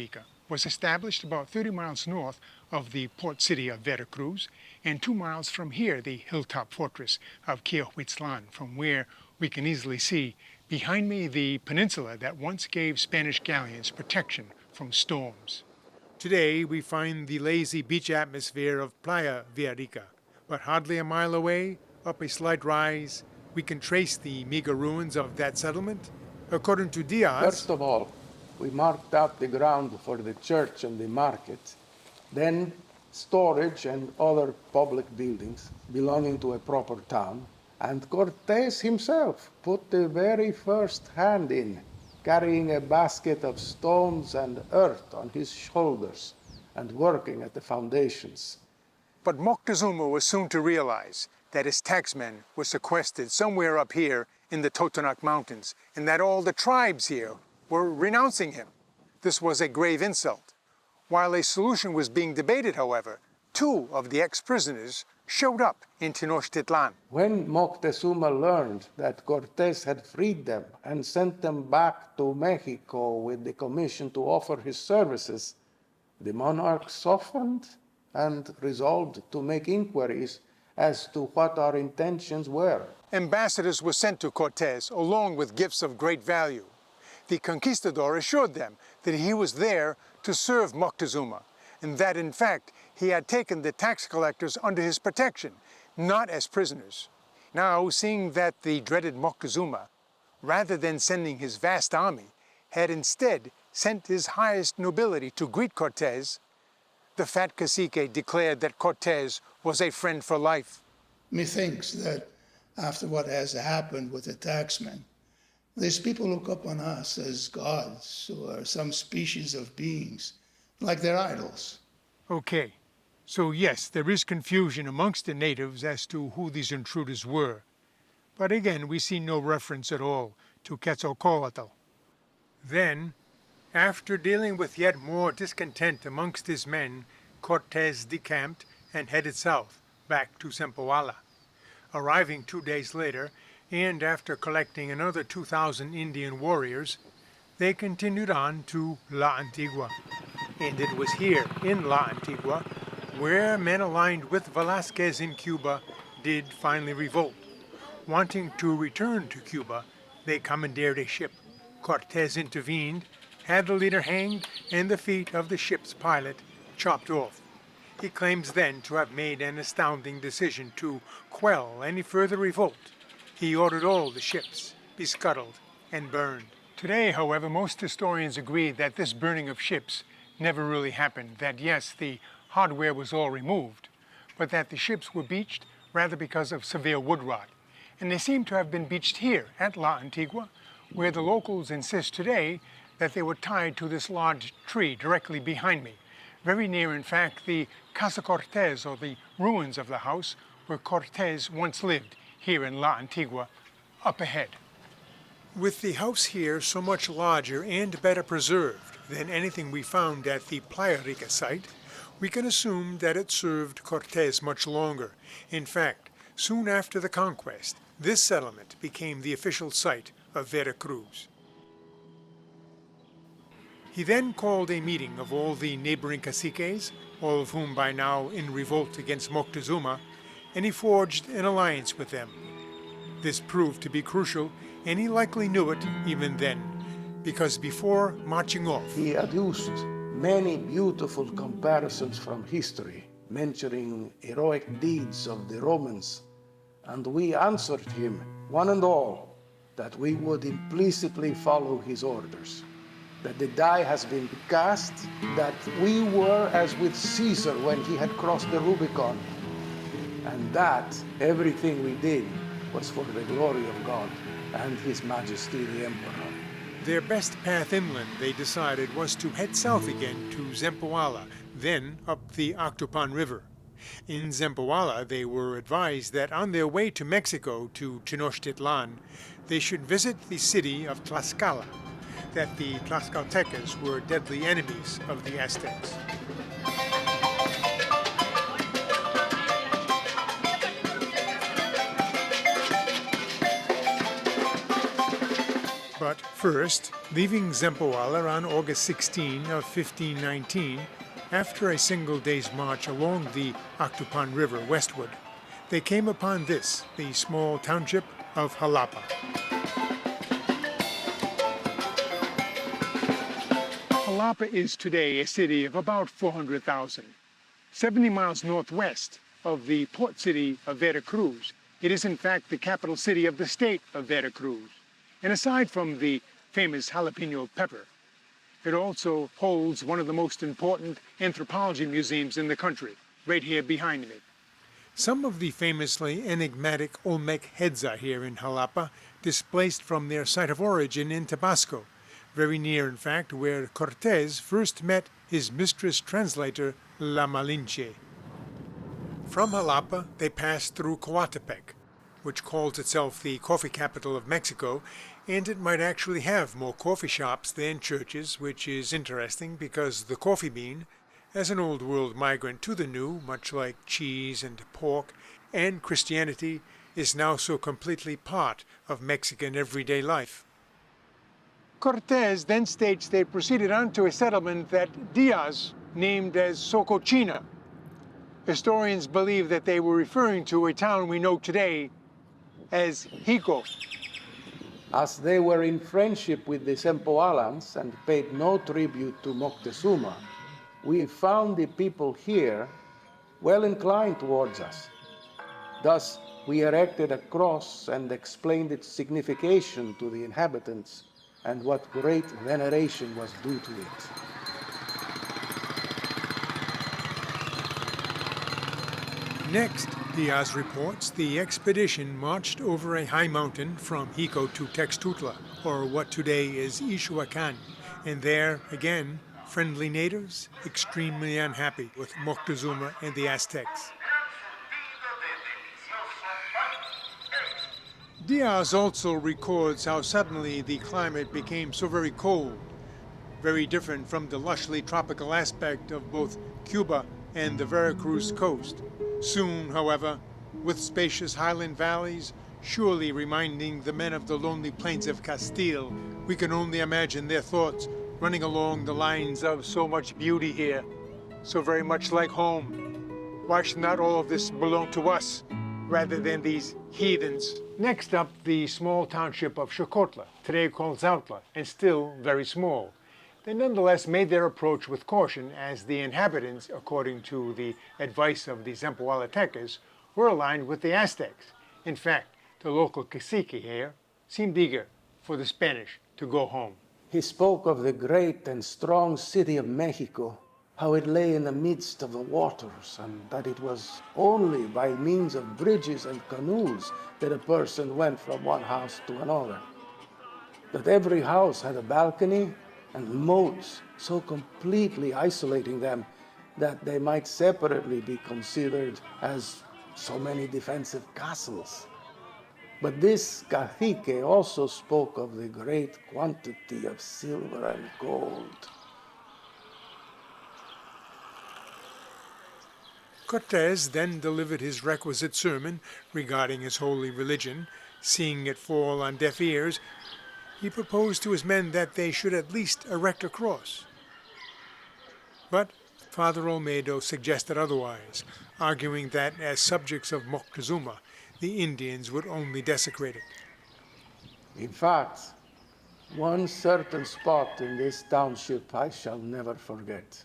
was established about 30 miles north of the port city of Veracruz, and 2 miles from here, the hilltop fortress of Queohuitzlan, from where we can easily see behind me the peninsula that once gave Spanish galleons protection from storms. Today we find the lazy beach atmosphere of Playa Villarica, but hardly a mile away, up a slight rise, we can trace the meager ruins of that settlement. According to Diaz, first of all, we marked out the ground for the church and the market, then storage and other public buildings belonging to a proper town, and Cortés himself put the very first hand in, carrying a basket of stones and earth on his shoulders and working at the foundations. But Moctezuma was soon to realize that his taxmen were sequestered somewhere up here in the Totonac Mountains, and that all the tribes here were renouncing him. This was a grave insult. While a solution was being debated, however, 2 of the ex-prisoners showed up in Tenochtitlan. When Moctezuma learned that Cortés had freed them and sent them back to Mexico with the commission to offer his services, the monarch softened and resolved to make inquiries as to what our intentions were. Ambassadors were sent to Cortés along with gifts of great value. The conquistador assured them that he was there to serve Moctezuma, and that in fact he had taken the tax collectors under his protection, not as prisoners. Now, seeing that the dreaded Moctezuma, rather than sending his vast army, had instead sent his highest nobility to greet Cortés, the fat cacique declared that Cortés was a friend for life. Methinks that after what has happened with the taxmen, these people look upon us as gods or some species of beings, like their idols. Okay, so yes, there is confusion amongst the natives as to who these intruders were. But again, we see no reference at all to Quetzalcoatl. Then, after dealing with yet more discontent amongst his men, Cortés decamped and headed south, back to Zempoala. Arriving 2 days later, and after collecting another 2,000 Indian warriors, they continued on to La Antigua. And it was here, in La Antigua, where men aligned with Velázquez in Cuba did finally revolt. Wanting to return to Cuba, they commandeered a ship. Cortés intervened, had the leader hanged, and the feet of the ship's pilot chopped off. He claims then to have made an astounding decision to quell any further revolt. He ordered all the ships be scuttled and burned. Today, however, most historians agree that this burning of ships never really happened, that yes, the hardware was all removed, but that the ships were beached rather because of severe wood rot. And they seem to have been beached here at La Antigua, where the locals insist today that they were tied to this large tree directly behind me. Very near, in fact, the Casa Cortés, or the ruins of the house where Cortés once lived, here in La Antigua, up ahead. With the house here so much larger and better preserved than anything we found at the Playa Rica site, we can assume that it served Cortés much longer. In fact, soon after the conquest, this settlement became the official site of Veracruz. He then called a meeting of all the neighboring caciques, all of whom by now in revolt against Moctezuma, and he forged an alliance with them. This proved to be crucial, and he likely knew it even then, because before marching off, he adduced many beautiful comparisons from history, mentioning heroic deeds of the Romans, and we answered him, one and all, that we would implicitly follow his orders, that the die has been cast, that we were as with Caesar when he had crossed the Rubicon, and that everything we did was for the glory of God and His Majesty the Emperor. Their best path inland, they decided, was to head south again to Zempoala, then up the Octopan River. In Zempoala, they were advised that on their way to Mexico, to Tenochtitlan, they should visit the city of Tlaxcala, that the Tlaxcaltecas were deadly enemies of the Aztecs. But first, leaving Zempoala on August 16 of 1519, after a single day's march along the Actopan River westward, they came upon this, the small township of Jalapa. Jalapa is today a city of about 400,000. 70 miles northwest of the port city of Veracruz. It is in fact the capital city of the state of Veracruz. And aside from the famous jalapeno pepper, it also holds one of the most important anthropology museums in the country, right here behind me. Some of the famously enigmatic Olmec heads are here in Jalapa, displaced from their site of origin in Tabasco, very near, in fact, where Cortés first met his mistress translator, La Malinche. From Jalapa, they passed through Coatepec, which calls itself the coffee capital of Mexico, and it might actually have more coffee shops than churches, which is interesting because the coffee bean, as an old world migrant to the new, much like cheese and pork and Christianity, is now so completely part of Mexican everyday life. Cortés then states they proceeded on to a settlement that Diaz named as Socochina. Historians believe that they were referring to a town we know today as Jico. As they were in friendship with the Zempoalans and paid no tribute to Moctezuma, we found the people here well inclined towards us. Thus, we erected a cross and explained its signification to the inhabitants and what great veneration was due to it. Next, Diaz reports the expedition marched over a high mountain from Jico to Textutla, or what today is Ixhuacan, and there, again, friendly natives extremely unhappy with Moctezuma and the Aztecs. Diaz also records how suddenly the climate became so very cold, very different from the lushly tropical aspect of both Cuba and the Veracruz coast. Soon, however, with spacious highland valleys, surely reminding the men of the lonely plains of Castile, we can only imagine their thoughts running along the lines of so much beauty here, so very much like home. Why should not all of this belong to us, rather than these heathens? Next up, the small township of Xocotla, today called Zautla, and still very small. They nonetheless made their approach with caution, as the inhabitants, according to the advice of the Zempoalatecas, were aligned with the Aztecs. In fact, the local cacique here seemed eager for the Spanish to go home. He spoke of the great and strong city of Mexico, how it lay in the midst of the waters, and that it was only by means of bridges and canoes that a person went from one house to another. That every house had a balcony and moats so completely isolating them that they might separately be considered as so many defensive castles. But this cacique also spoke of the great quantity of silver and gold. Cortés then delivered his requisite sermon regarding his holy religion. Seeing it fall on deaf ears, he proposed to his men that they should at least erect a cross. But Father Olmedo suggested otherwise, arguing that as subjects of Moctezuma, the Indians would only desecrate it. In fact, one certain spot in this township I shall never forget.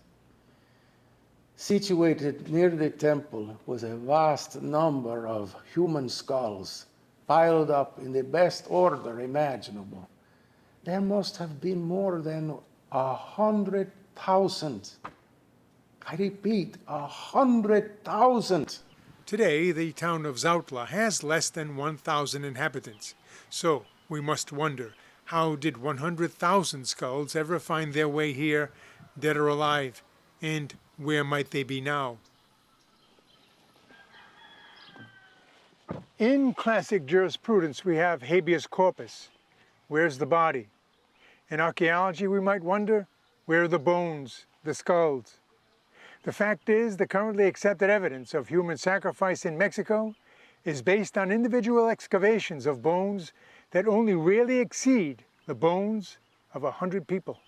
Situated near the temple was a vast number of human skulls piled up in the best order imaginable. There must have been more than 100,000. I repeat, 100,000. Today, the town of Zautla has less than 1,000 inhabitants. So we must wonder, how did 100,000 skulls ever find their way here, dead or alive, and where might they be now? In classic jurisprudence, we have habeas corpus. Where's the body? In archaeology, we might wonder, where are the bones, the skulls? The fact is, the currently accepted evidence of human sacrifice in Mexico is based on individual excavations of bones that only rarely exceed the bones of 100 people.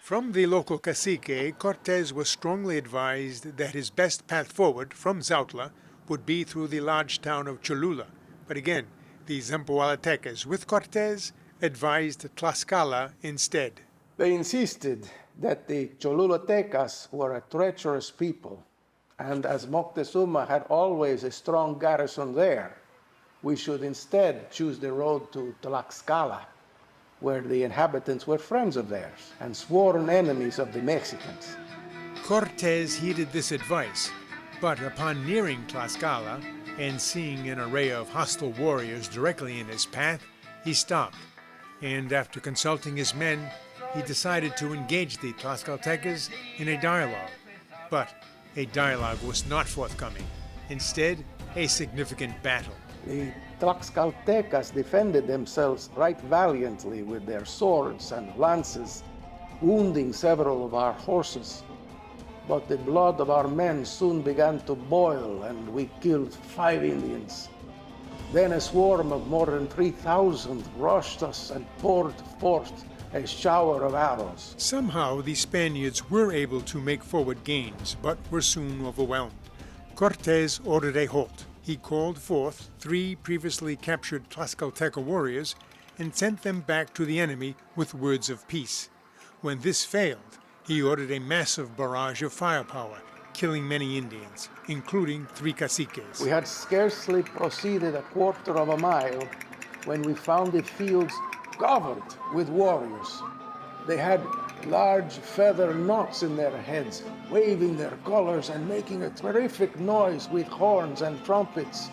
From the local cacique, Cortés was strongly advised that his best path forward from Zautla would be through the large town of Cholula. But again, the Zempoaltecas with Cortés advised Tlaxcala instead. They insisted that the Cholultecas were a treacherous people, and as Moctezuma had always a strong garrison there, we should instead choose the road to Tlaxcala, where the inhabitants were friends of theirs and sworn enemies of the Mexicans. Cortés heeded this advice, but upon nearing Tlaxcala and seeing an array of hostile warriors directly in his path, he stopped, and after consulting his men, he decided to engage the Tlaxcaltecas in a dialogue. But a dialogue was not forthcoming. Instead, a significant battle. The Tlaxcaltecas defended themselves right valiantly with their swords and lances, wounding several of our horses. But the blood of our men soon began to boil, and we killed 5 Indians. Then a swarm of more than 3,000 rushed us and poured forth a shower of arrows. Somehow the Spaniards were able to make forward gains, but were soon overwhelmed. Cortés ordered a halt. He called forth 3 previously captured Tlaxcalteca warriors and sent them back to the enemy with words of peace. When this failed, he ordered a massive barrage of firepower, killing many Indians, including 3 caciques. We had scarcely proceeded a quarter of a mile when we found the fields covered with warriors. They had large feather knots in their heads, waving their colors and making a terrific noise with horns and trumpets.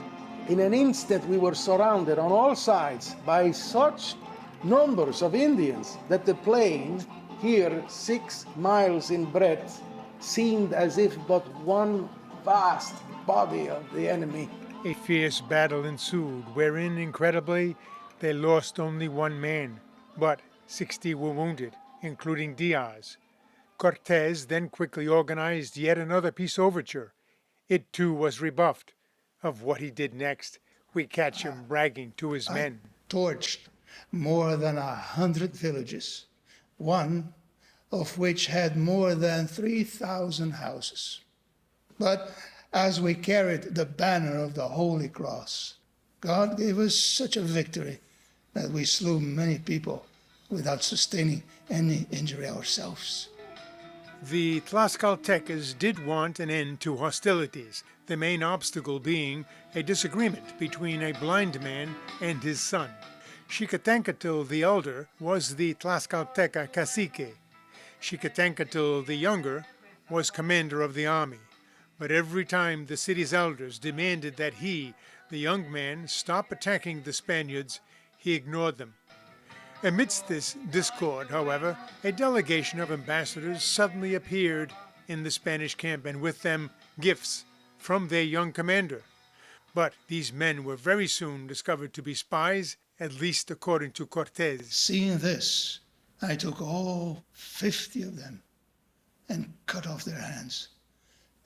In an instant, we were surrounded on all sides by such numbers of Indians that the plain, here 6 miles in breadth, seemed as if but one vast body of the enemy. A fierce battle ensued, wherein, incredibly, they lost only 1 man, but 60 were wounded, including Diaz. Cortés then quickly organized yet another peace overture. It too was rebuffed. Of what he did next, we catch him bragging to his men. Torched more than 100 villages, one of which had more than 3,000 houses. But as we carried the banner of the Holy Cross, God gave us such a victory that we slew many people without sustaining any injury ourselves. The Tlaxcaltecas did want an end to hostilities, the main obstacle being a disagreement between a blind man and his son. Xicoténcatl the elder was the Tlaxcalteca cacique. Xicoténcatl the younger was commander of the army. But every time the city's elders demanded that he, the young man, stop attacking the Spaniards, he ignored them. Amidst this discord, however, a delegation of ambassadors suddenly appeared in the Spanish camp, and with them gifts from their young commander. But these men were very soon discovered to be spies, at least according to Cortés. Seeing this, I took all 50 of them and cut off their hands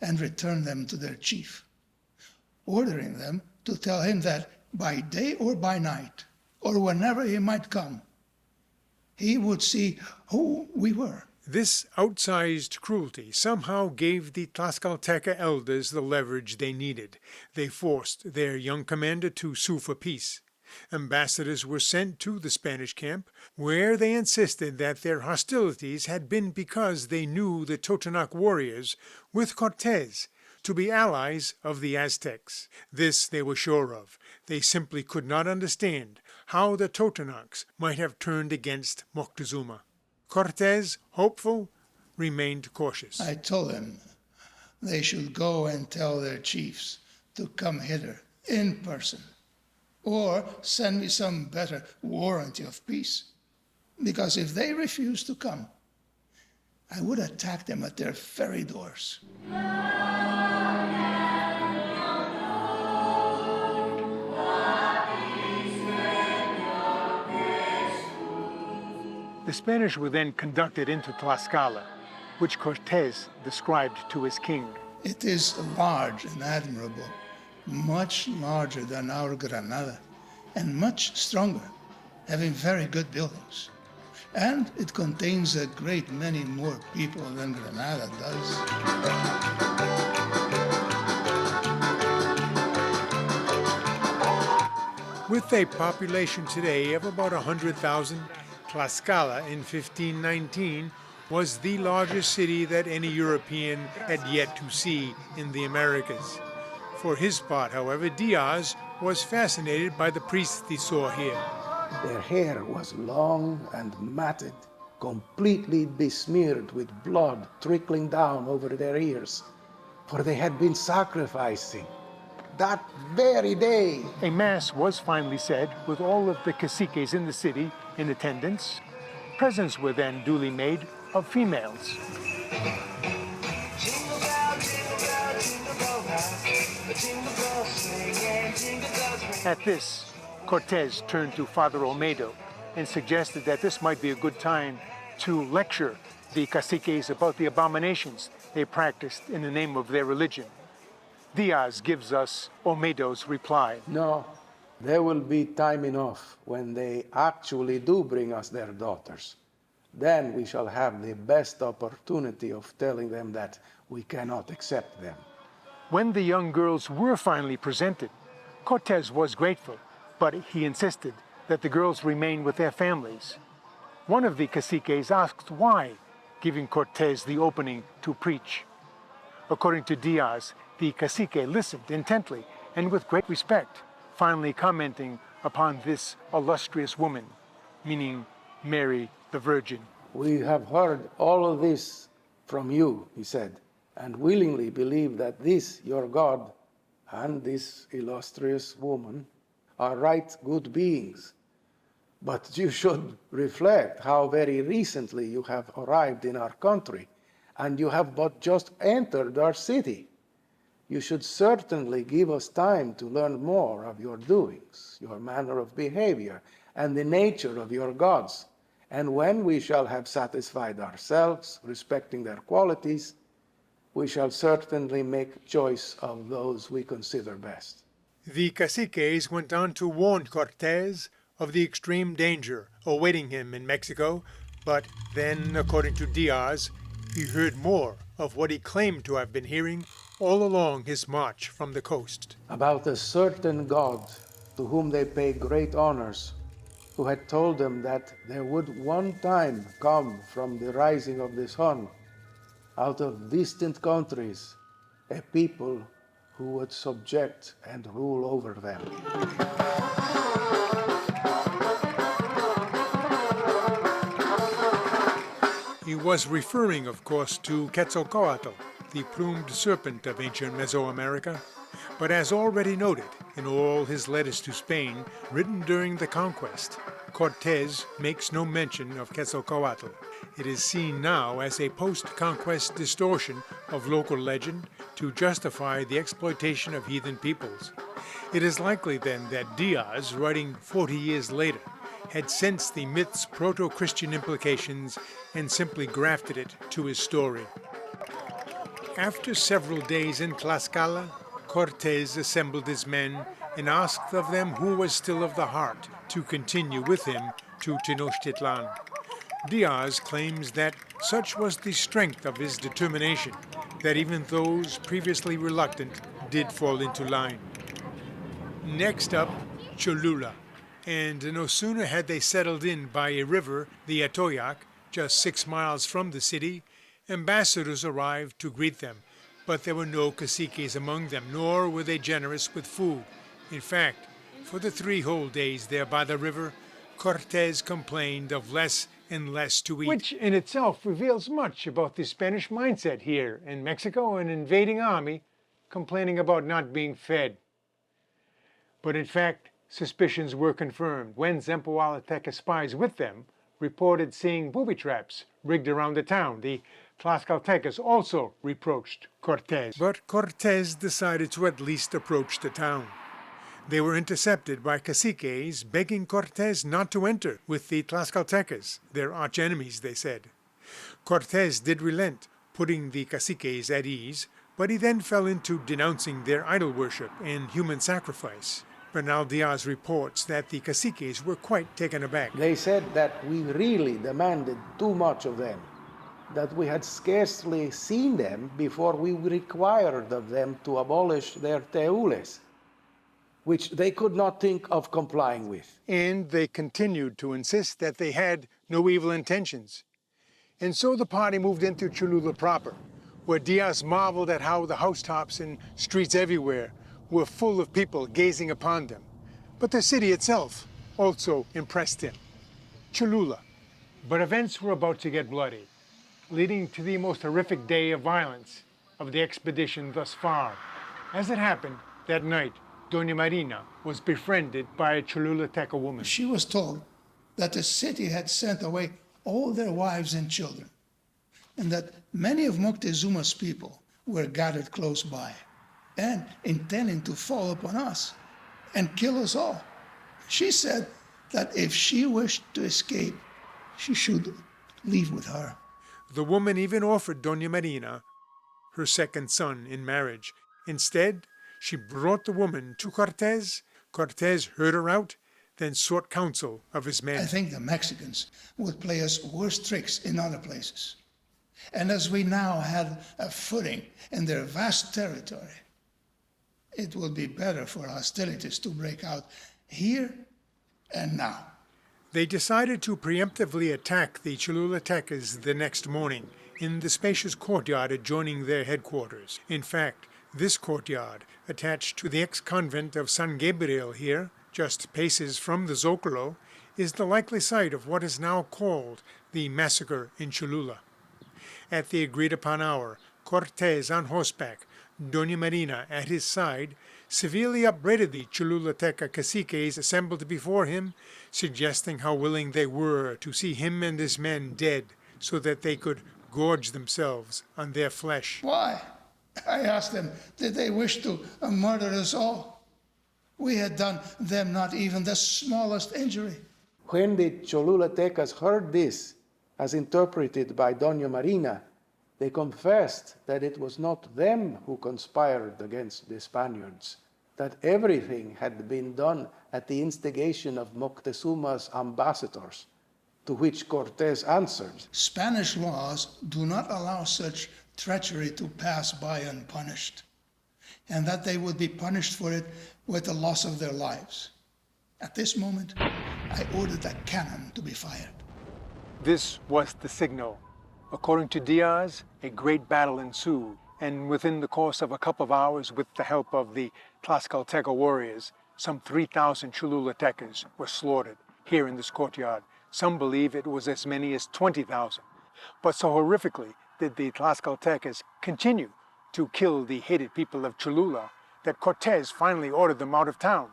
and returned them to their chief, ordering them to tell him that by day or by night, or whenever he might come, he would see who we were. This outsized cruelty somehow gave the Tlaxcalteca elders the leverage they needed. They forced their young commander to sue for peace. Ambassadors were sent to the Spanish camp, where they insisted that their hostilities had been because they knew the Totonac warriors, with Cortés, to be allies of the Aztecs. This they were sure of. They simply could not understand how the Totonacs might have turned against Moctezuma. Cortés, hopeful, remained cautious. I told them they should go and tell their chiefs to come hither in person, or send me some better warranty of peace. Because if they refuse to come, I would attack them at their very doors. The Spanish were then conducted into Tlaxcala, which Cortés described to his king. It is large and admirable, much larger than our Granada, and much stronger, having very good buildings. And it contains a great many more people than Granada does. With a population today of about 100,000, Tlaxcala in 1519 was the largest city that any European had yet to see in the Americas. For his part, however, Diaz was fascinated by the priests he saw here. Their hair was long and matted, completely besmeared with blood trickling down over their ears, for they had been sacrificing that very day. A mass was finally said with all of the caciques in the city in attendance. Presents were then duly made of females. At this, Cortés turned to Father Olmedo and suggested that this might be a good time to lecture the caciques about the abominations they practiced in the name of their religion. Diaz gives us Olmedo's reply. No, there will be time enough when they actually do bring us their daughters. Then we shall have the best opportunity of telling them that we cannot accept them. When the young girls were finally presented, Cortés was grateful, but he insisted that the girls remain with their families. One of the caciques asked why, giving Cortés the opening to preach. According to Diaz, the cacique listened intently and with great respect, finally commenting upon this illustrious woman, meaning Mary the Virgin. We have heard all of this from you, he said, and willingly believe that this, your God, and this illustrious woman are right good beings. But you should reflect how very recently you have arrived in our country, and you have but just entered our city. You should certainly give us time to learn more of your doings, your manner of behavior, and the nature of your gods. And when we shall have satisfied ourselves, respecting their qualities, we shall certainly make choice of those we consider best. The caciques went on to warn Cortés of the extreme danger awaiting him in Mexico, but then, according to Diaz, he heard more of what he claimed to have been hearing all along his march from the coast. About a certain god to whom they pay great honors, who had told them that there would one time come from the rising of the sun, out of distant countries, a people who would subject and rule over them. He was referring, of course, to Quetzalcoatl, the plumed serpent of ancient Mesoamerica. But as already noted in all his letters to Spain, written during the conquest, Cortés makes no mention of Quetzalcoatl. It is seen now as a post-conquest distortion of local legend to justify the exploitation of heathen peoples. It is likely then that Diaz, writing 40 years later, had sensed the myth's proto-Christian implications and simply grafted it to his story. After several days in Tlaxcala, Cortés assembled his men and asked of them who was still of the heart to continue with him to Tenochtitlan. Diaz claims that such was the strength of his determination that even those previously reluctant did fall into line. Next up, Cholula, and no sooner had they settled in by a river, the Atoyac, just 6 miles from the city, ambassadors arrived to greet them, but there were no caciques among them, nor were they generous with food. In fact, for the 3 whole days there by the river, Cortés complained of less and less to eat. Which in itself reveals much about the Spanish mindset here in Mexico, an invading army complaining about not being fed. But in fact, suspicions were confirmed when Zempoalateca spies with them reported seeing booby traps rigged around the town. The Tlaxcaltecas also reproached Cortés. But Cortés decided to at least approach the town. They were intercepted by caciques begging Cortés not to enter with the Tlaxcaltecas, their arch-enemies, they said. Cortés did relent, putting the caciques at ease, but he then fell into denouncing their idol worship and human sacrifice. Bernal Diaz reports that the caciques were quite taken aback. They said that we really demanded too much of them, that we had scarcely seen them before we required of them to abolish their teules, which they could not think of complying with. And they continued to insist that they had no evil intentions. And so the party moved into Cholula proper, where Diaz marveled at how the housetops and streets everywhere were full of people gazing upon them. But the city itself also impressed him. Cholula. But events were about to get bloody, leading to the most horrific day of violence of the expedition thus far. As it happened, that night, Doña Marina was befriended by a Cholulateca woman. She was told that the city had sent away all their wives and children, and that many of Moctezuma's people were gathered close by and intending to fall upon us and kill us all. She said that if she wished to escape, she should leave with her. The woman even offered Doña Marina her second son in marriage. Instead, she brought the woman to Cortés. Cortés heard her out, then sought counsel of his men. I think the Mexicans would play us worse tricks in other places. And as we now had a footing in their vast territory, it would be better for hostilities to break out here and now. They decided to preemptively attack the Cholultecas the next morning in the spacious courtyard adjoining their headquarters. In fact, this courtyard, attached to the ex-convent of San Gabriel here, just paces from the Zocalo, is the likely site of what is now called the massacre in Cholula. At the agreed-upon hour, Cortés on horseback, Doña Marina at his side, severely upbraided the Cholulateca caciques assembled before him, suggesting how willing they were to see him and his men dead so that they could gorge themselves on their flesh. Why? I asked them, did they wish to murder us all? We had done them not even the smallest injury. When the Cholultecas heard this, as interpreted by Doña Marina, they confessed that it was not them who conspired against the Spaniards, that everything had been done at the instigation of Moctezuma's ambassadors, to which Cortés answered, Spanish laws do not allow such treachery to pass by unpunished, and that they would be punished for it with the loss of their lives. At this moment, I ordered a cannon to be fired. This was the signal. According to Diaz, a great battle ensued, and within the course of a couple of hours, with the help of the Tlaxcalteca warriors, some 3,000 Cholultecas were slaughtered here in this courtyard. Some believe it was as many as 20,000. But so horrifically did the Tlaxcaltecas continue to kill the hated people of Cholula that Cortés finally ordered them out of town.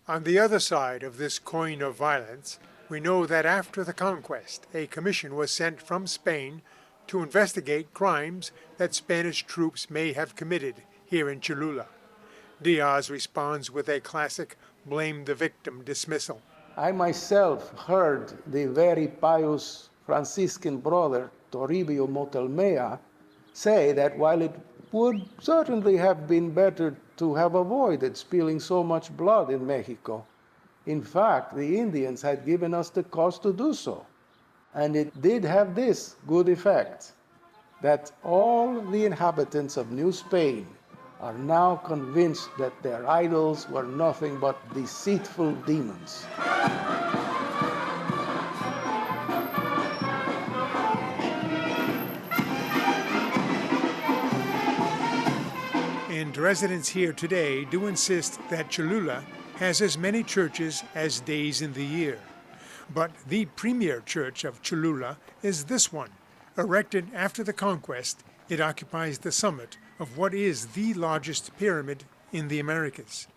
On the other side of this coin of violence, we know that after the conquest, a commission was sent from Spain to investigate crimes that Spanish troops may have committed here in Cholula. Diaz responds with a classic blame the victim dismissal. I myself heard the very pious Franciscan brother, Toribio Motelmea, say that while it would certainly have been better to have avoided spilling so much blood in Mexico, in fact, the Indians had given us the cause to do so. And it did have this good effect, that all the inhabitants of New Spain are now convinced that their idols were nothing but deceitful demons. And residents here today do insist that Cholula has as many churches as days in the year. But the premier church of Cholula is this one. Erected after the conquest, it occupies the summit of what is the largest pyramid in the Americas.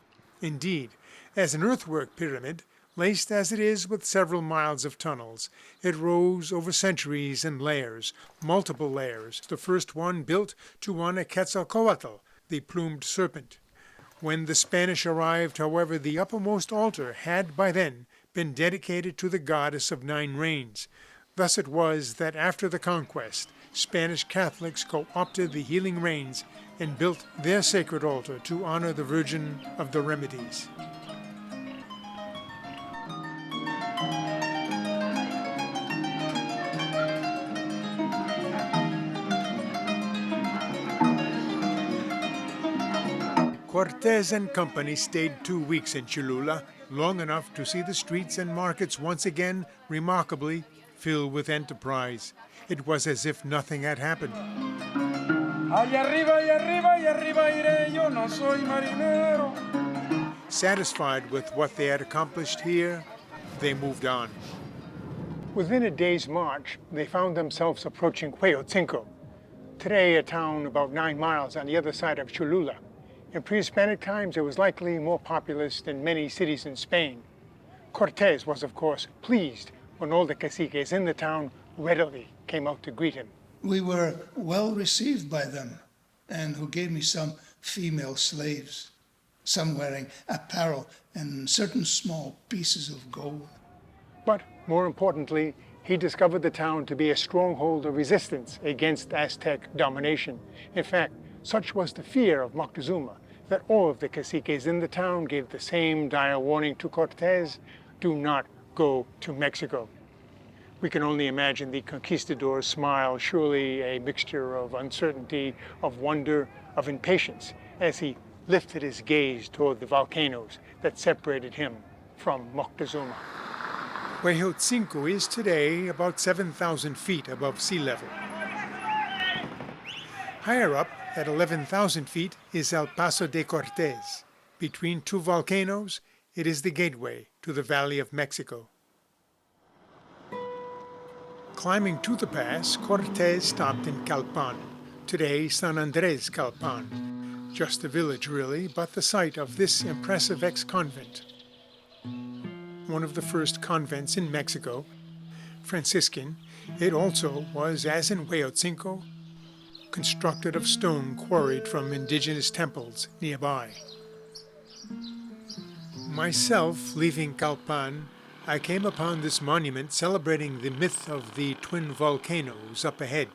Indeed, as an earthwork pyramid, laced as it is with several miles of tunnels, it rose over centuries in layers, multiple layers, the first one built to honor Quetzalcoatl, the plumed serpent. When the Spanish arrived, however, the uppermost altar had by then been dedicated to the goddess of 9 rains. Thus it was that after the conquest, Spanish Catholics co-opted the healing rains and built their sacred altar to honor the Virgin of the Remedies. Cortés and company stayed 2 weeks in Cholula, long enough to see the streets and markets once again, remarkably, filled with enterprise. It was as if nothing had happened. Satisfied with what they had accomplished here, they moved on. Within a day's march, they found themselves approaching Huejotzinco, today a town about 9 miles on the other side of Cholula. In pre-Hispanic times, it was likely more populous than many cities in Spain. Cortés was, of course, pleased when all the caciques in the town readily came out to greet him. We were well received by them, and who gave me some female slaves, some wearing apparel and certain small pieces of gold. But more importantly, he discovered the town to be a stronghold of resistance against Aztec domination. In fact, such was the fear of Moctezuma that all of the caciques in the town gave the same dire warning to Cortés: do not go to Mexico. We can only imagine the conquistador's smile, surely a mixture of uncertainty, of wonder, of impatience, as he lifted his gaze toward the volcanoes that separated him from Moctezuma. Huejotzinco is today about 7,000 feet above sea level. Higher up, at 11,000 feet, is El Paso de Cortés. Between 2 volcanoes, it is the gateway to the Valley of Mexico. Climbing to the pass, Cortés stopped in Calpan, today San Andrés Calpan. Just a village, really, but the site of this impressive ex-convent. One of the first convents in Mexico, Franciscan, it also was, as in Huejotzinco, constructed of stone quarried from indigenous temples nearby. Myself, leaving Calpan, I came upon this monument celebrating the myth of the twin volcanoes up ahead.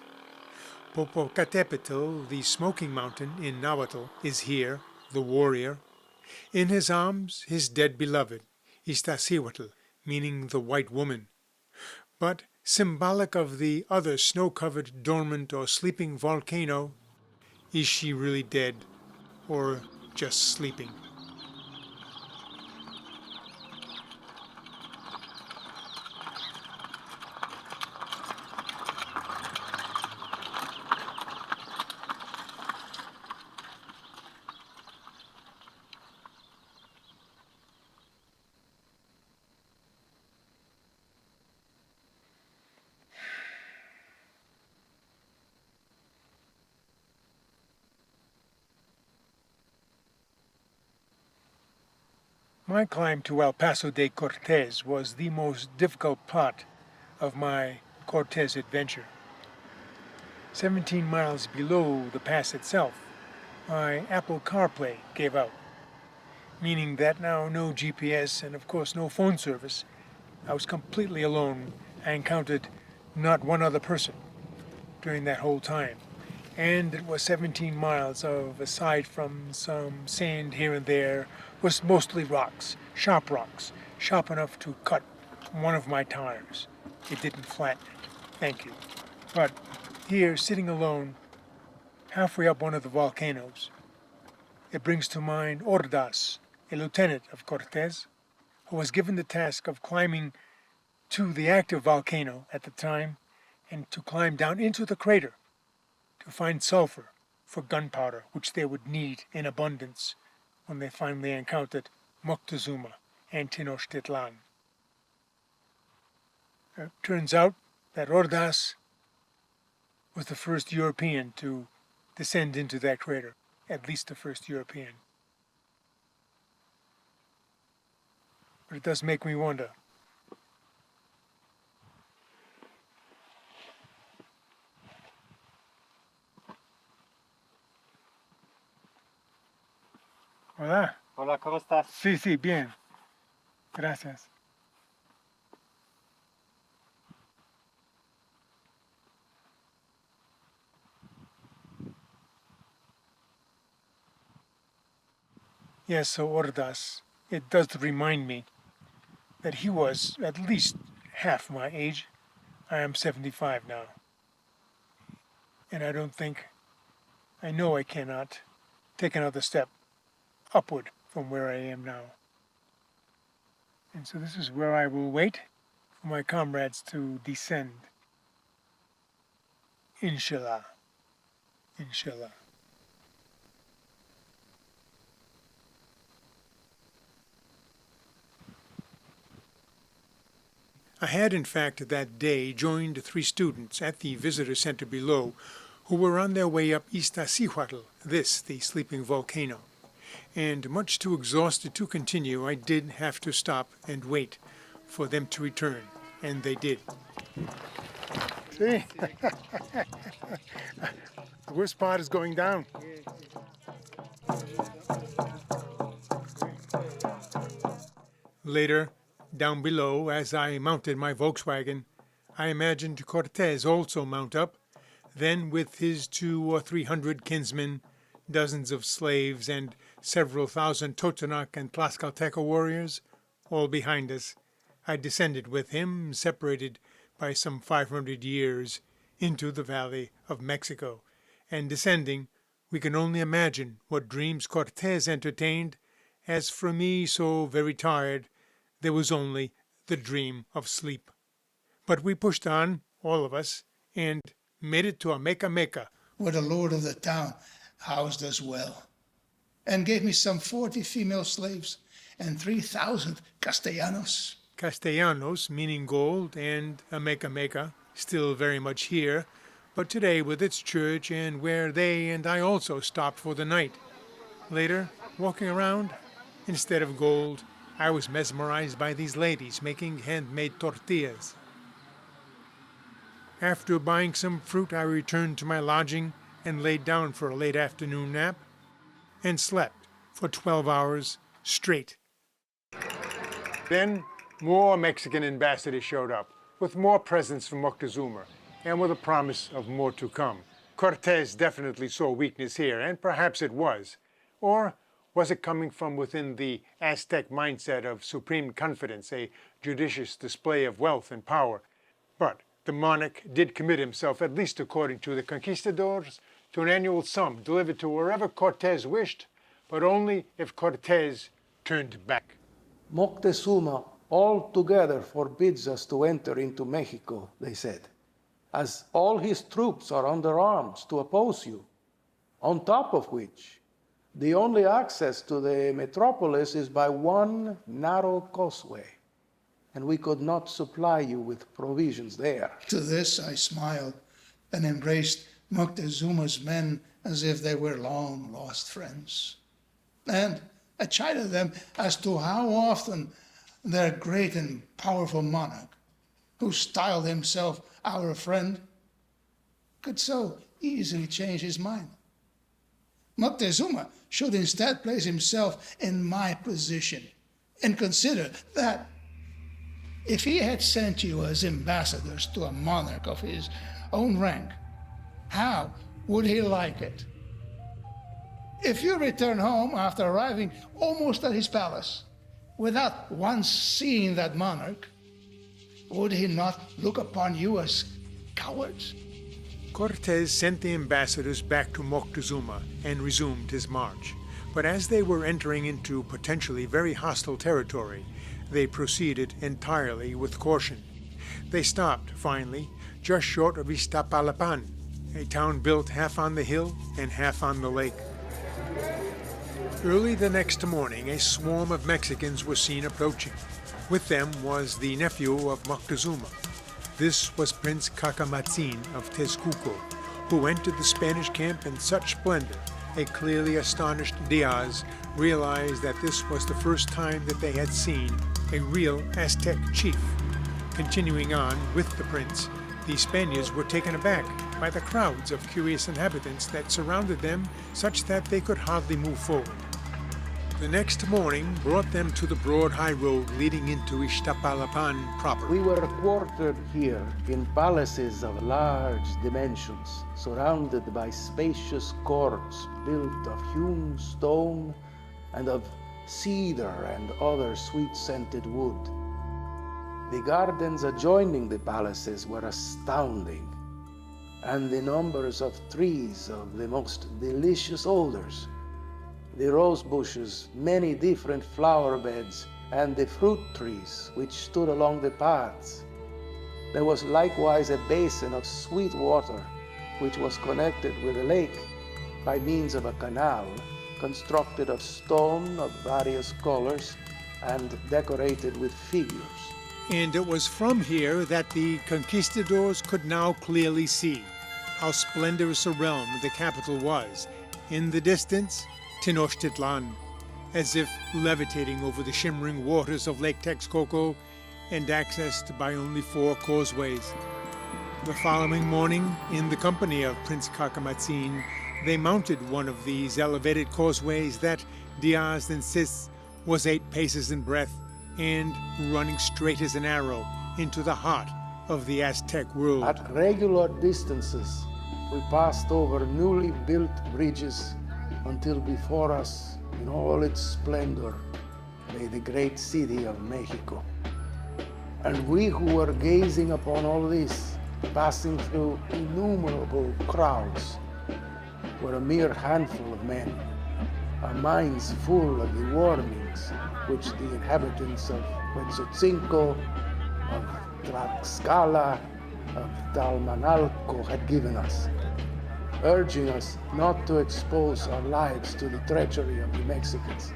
Popocatépetl, the smoking mountain in Nahuatl, is here, the warrior. In his arms, his dead beloved, Iztaccíhuatl, meaning the white woman. But symbolic of the other snow-covered, dormant, or sleeping volcano, is she really dead, or just sleeping? My climb to El Paso de Cortés was the most difficult part of my Cortés adventure. 17 miles below the pass itself, my Apple CarPlay gave out, meaning that now no GPS and of course no phone service. I was completely alone. I encountered not one other person during that whole time. And it was 17 miles of, aside from some sand here and there, was mostly rocks, sharp enough to cut one of my tires. It didn't flatten it, thank you. But here, sitting alone, halfway up one of the volcanoes, it brings to mind Ordaz, a lieutenant of Cortés, who was given the task of climbing to the active volcano at the time and to climb down into the crater to find sulfur for gunpowder, which they would need in abundance when they finally encountered Moctezuma and Tenochtitlan. It turns out that Ordaz was the first European to descend into that crater, at least the first European. But it does make me wonder. Well, ¿Cómo estás? Sí, sí, bien. Gracias. Yes, so Ordaz, it does remind me that he was at least half my age. I am 75 now. And I know I cannot take another step upward from where I am now. And so this is where I will wait for my comrades to descend. Inshallah. Inshallah. I had, in fact, that day joined 3 students at the visitor center below who were on their way up Iztaccíhuatl, this, the sleeping volcano. And much too exhausted to continue, I did have to stop and wait for them to return, and they did. See? The worst part is going down. Later, down below, as I mounted my Volkswagen, I imagined Cortés also mount up, then with his 200 or 300 kinsmen, dozens of slaves, and several thousand Totonac and Tlaxcalteca warriors, all behind us, I descended with him, separated by some 500 years, into the valley of Mexico, and descending, we can only imagine what dreams Cortés entertained. As for me, so very tired, there was only the dream of sleep. But we pushed on, all of us, and made it to Ameca, where the lord of the town housed us well, and gave me some 40 female slaves and 3,000 castellanos. Castellanos, meaning gold, and Ameca, still very much here, but today with its church and where they and I also stopped for the night. Later, walking around, instead of gold, I was mesmerized by these ladies making handmade tortillas. After buying some fruit, I returned to my lodging and laid down for a late afternoon nap, and slept for 12 hours straight. Then more Mexican ambassadors showed up, with more presents from Moctezuma, and with a promise of more to come. Cortés definitely saw weakness here, and perhaps it was. Or was it coming from within the Aztec mindset of supreme confidence, a judicious display of wealth and power? But the monarch did commit himself, at least according to the conquistadors, to an annual sum delivered to wherever Cortés wished, but only if Cortés turned back. Moctezuma altogether forbids us to enter into Mexico, they said, as all his troops are under arms to oppose you. On top of which, the only access to the metropolis is by one narrow causeway, and we could not supply you with provisions there. To this I smiled and embraced Moctezuma's men as if they were long-lost friends. And I chided them as to how often their great and powerful monarch, who styled himself our friend, could so easily change his mind. Moctezuma should instead place himself in my position and consider that if he had sent you as ambassadors to a monarch of his own rank, how would he like it? If you return home after arriving almost at his palace without once seeing that monarch, would he not look upon you as cowards? Cortés sent the ambassadors back to Moctezuma and resumed his march. But as they were entering into potentially very hostile territory, they proceeded entirely with caution. They stopped, finally, just short of Iztapalapan, a town built half on the hill and half on the lake. Early the next morning, a swarm of Mexicans was seen approaching. With them was the nephew of Moctezuma. This was Prince Cacamatzin of Tezcuco, who entered the Spanish camp in such splendor, a clearly astonished Diaz realized that this was the first time that they had seen a real Aztec chief. Continuing on with the prince, the Spaniards were taken aback by the crowds of curious inhabitants that surrounded them such that they could hardly move forward. The next morning brought them to the broad high road leading into Iztapalapan proper. We were quartered here in palaces of large dimensions, surrounded by spacious courts built of hewn stone and of cedar and other sweet-scented wood. The gardens adjoining the palaces were astounding, and the numbers of trees of the most delicious odors. The rose bushes, many different flower beds, and the fruit trees which stood along the paths. There was likewise a basin of sweet water, which was connected with a lake by means of a canal constructed of stone of various colors and decorated with figures. And it was from here that the conquistadors could now clearly see how splendorous a realm the capital was. In the distance, Tenochtitlan, as if levitating over the shimmering waters of Lake Texcoco and accessed by only 4 causeways. The following morning, in the company of Prince Kakamatzin, they mounted one of these elevated causeways that, Diaz insists, was 8 paces in breadth and running straight as an arrow into the heart of the Aztec world. At regular distances, we passed over newly built bridges until before us, in all its splendor, lay the great city of Mexico. And we who were gazing upon all this, passing through innumerable crowds, were a mere handful of men, our minds full of the warnings which the inhabitants of Huetzotzinco, of Tlaxcala, of Talmanalco had given us, urging us not to expose our lives to the treachery of the Mexicans.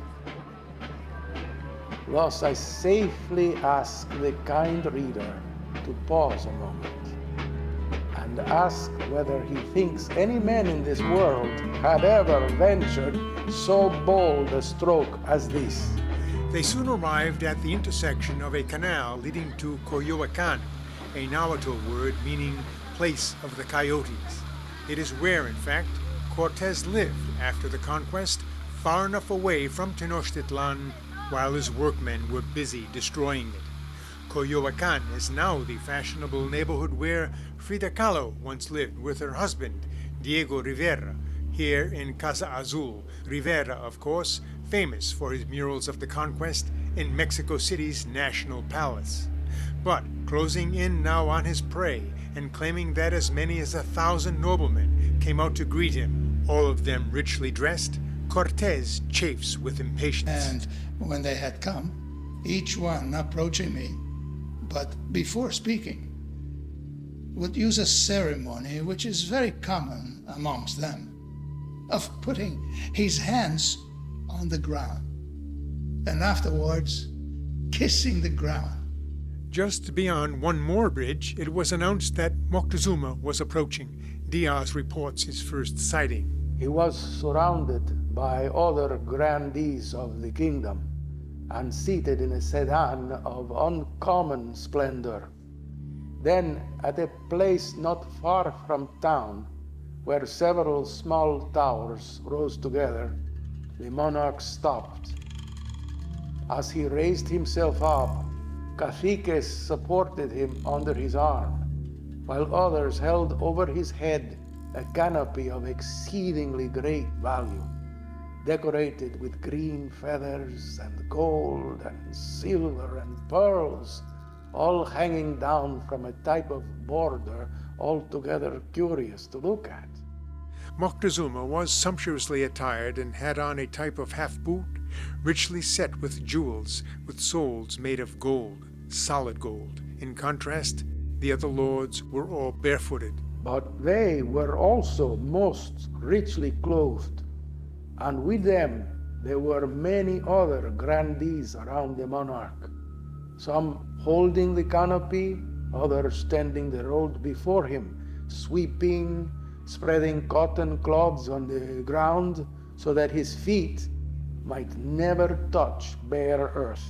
Thus I safely ask the kind reader to pause a moment and ask whether he thinks any man in this world had ever ventured so bold a stroke as this. They soon arrived at the intersection of a canal leading to Coyoacán, a Nahuatl word meaning place of the coyotes. It is where, in fact, Cortés lived after the conquest, far enough away from Tenochtitlan while his workmen were busy destroying it. Coyoacán is now the fashionable neighborhood where Frida Kahlo once lived with her husband, Diego Rivera, here in Casa Azul. Rivera, of course, famous for his murals of the conquest in Mexico City's National Palace. But closing in now on his prey and claiming that as many as 1,000 noblemen came out to greet him, all of them richly dressed, Cortés chafes with impatience. And when they had come, each one approaching me, but before speaking, would use a ceremony which is very common amongst them, of putting his hands on the ground, and afterwards kissing the ground. Just beyond one more bridge, it was announced that Moctezuma was approaching. Diaz reports his first sighting. He was surrounded by other grandees of the kingdom and seated in a sedan of uncommon splendor. Then, at a place not far from town, where several small towers rose together, the monarch stopped. As he raised himself up, caciques supported him under his arm, while others held over his head a canopy of exceedingly great value, decorated with green feathers and gold and silver and pearls, all hanging down from a type of border altogether curious to look at. Moctezuma was sumptuously attired and had on a type of half-boot, richly set with jewels, with soles made of gold, solid gold. In contrast, the other lords were all barefooted. But they were also most richly clothed, and with them there were many other grandees around the monarch, some holding the canopy, others standing the road before him, sweeping, spreading cotton cloths on the ground so that his feet might never touch bare earth.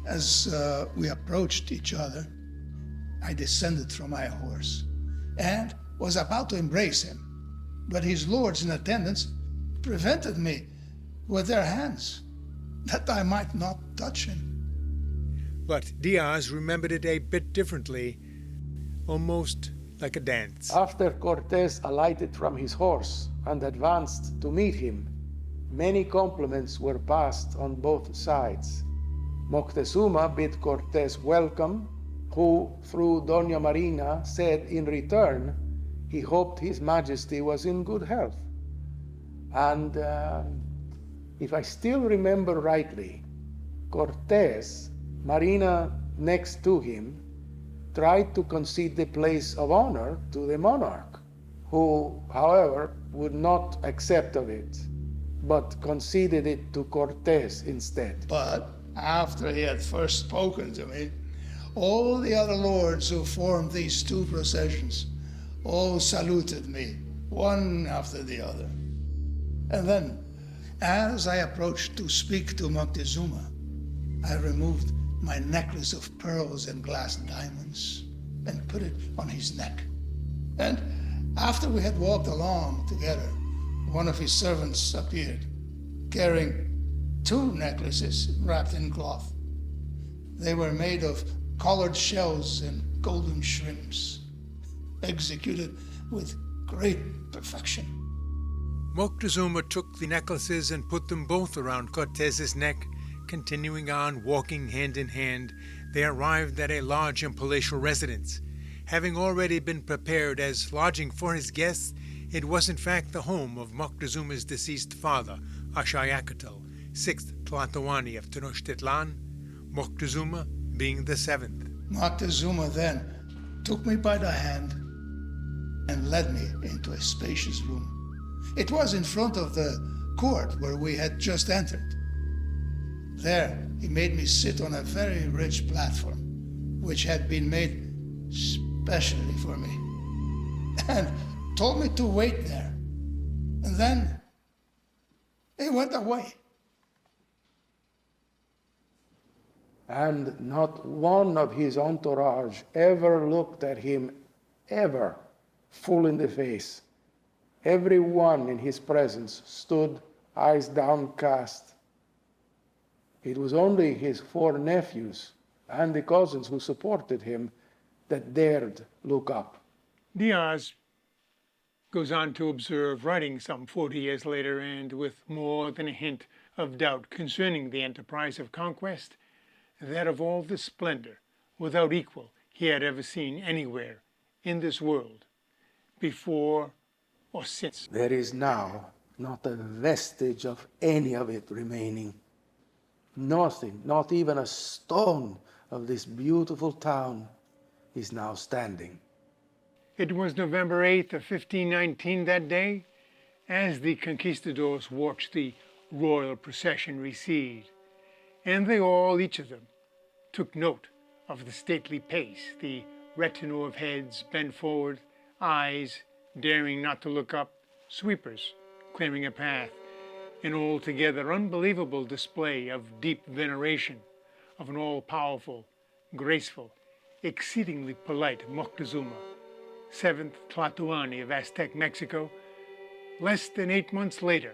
As we approached each other, I descended from my horse and was about to embrace him, but his lords in attendance prevented me with their hands. that I might not touch him. But Diaz remembered it a bit differently, almost like a dance. After Cortés alighted from his horse and advanced to meet him, many compliments were passed on both sides. Moctezuma bid Cortés welcome, who, through Doña Marina, said in return he hoped His Majesty was in good health. And if I still remember rightly, Cortés, Marina next to him, tried to concede the place of honor to the monarch, who, however, would not accept of it, but conceded it to Cortés instead. But after he had first spoken to me, all the other lords who formed these two processions all saluted me, one after the other. And then, as I approached to speak to Moctezuma, I removed my necklace of pearls and glass diamonds and put it on his neck. And after we had walked along together, one of his servants appeared, carrying two necklaces wrapped in cloth. They were made of colored shells and golden shrimps, executed with great perfection. Moctezuma took the necklaces and put them both around Cortés's neck. Continuing on, walking hand in hand, they arrived at a large and palatial residence. Having already been prepared as lodging for his guests, it was in fact the home of Moctezuma's deceased father, Axayacatl, 6th Tlatoani of Tenochtitlan, Moctezuma being the 7th. Moctezuma then took me by the hand and led me into a spacious room. It was in front of the court where we had just entered. There, he made me sit on a very rich platform, which had been made specially for me, and told me to wait there. And then he went away. And not one of his entourage ever looked at him, ever, full in the face. Every one in his presence stood, eyes downcast. It was only his 4 nephews and the cousins who supported him that dared look up. Diaz goes on to observe, writing some 40 years later, and with more than a hint of doubt concerning the enterprise of conquest, that of all the splendor without equal he had ever seen anywhere in this world, before or since. There is now not a vestige of any of it remaining. Nothing, not even a stone of this beautiful town is now standing. It was November 8th of 1519 that day, as the conquistadors watched the royal procession recede, and they all, each of them, took note of the stately pace, the retinue of heads bent forward, eyes daring not to look up, sweepers clearing a path, an altogether unbelievable display of deep veneration of an all-powerful, graceful, exceedingly polite Moctezuma, 7th Tlatoani of Aztec Mexico, less than 8 months later,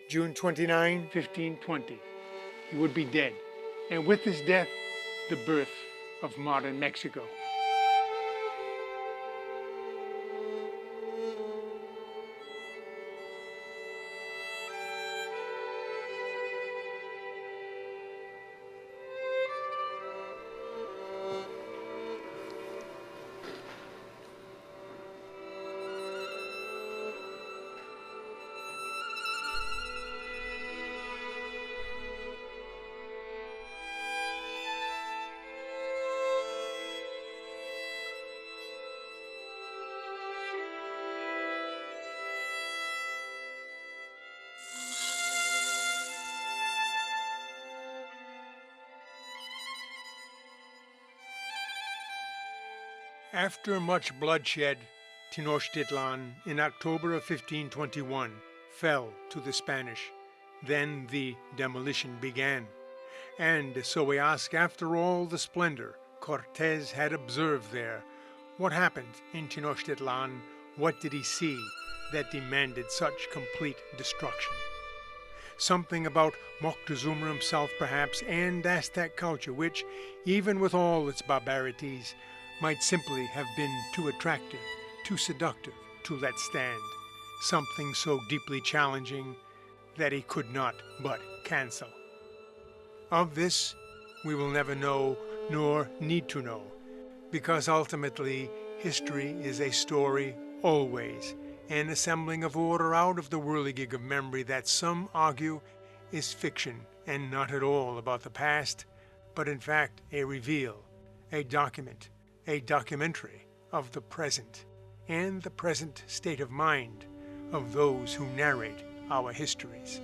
June 29, 1520, he would be dead, and with his death, the birth of modern Mexico. After much bloodshed, Tenochtitlan, in October of 1521, fell to the Spanish. Then the demolition began. And so we ask, after all the splendor Cortés had observed there, what happened in Tenochtitlan? What did he see that demanded such complete destruction? something about Moctezuma himself perhaps, and Aztec culture, which, even with all its barbarities, might simply have been too attractive, too seductive to let stand, something so deeply challenging that he could not but cancel. Of this, we will never know nor need to know, because ultimately history is a story always, an assembling of order out of the whirligig of memory that some argue is fiction and not at all about the past, but in fact a reveal, a document, a documentary of the present and the present state of mind of those who narrate our histories.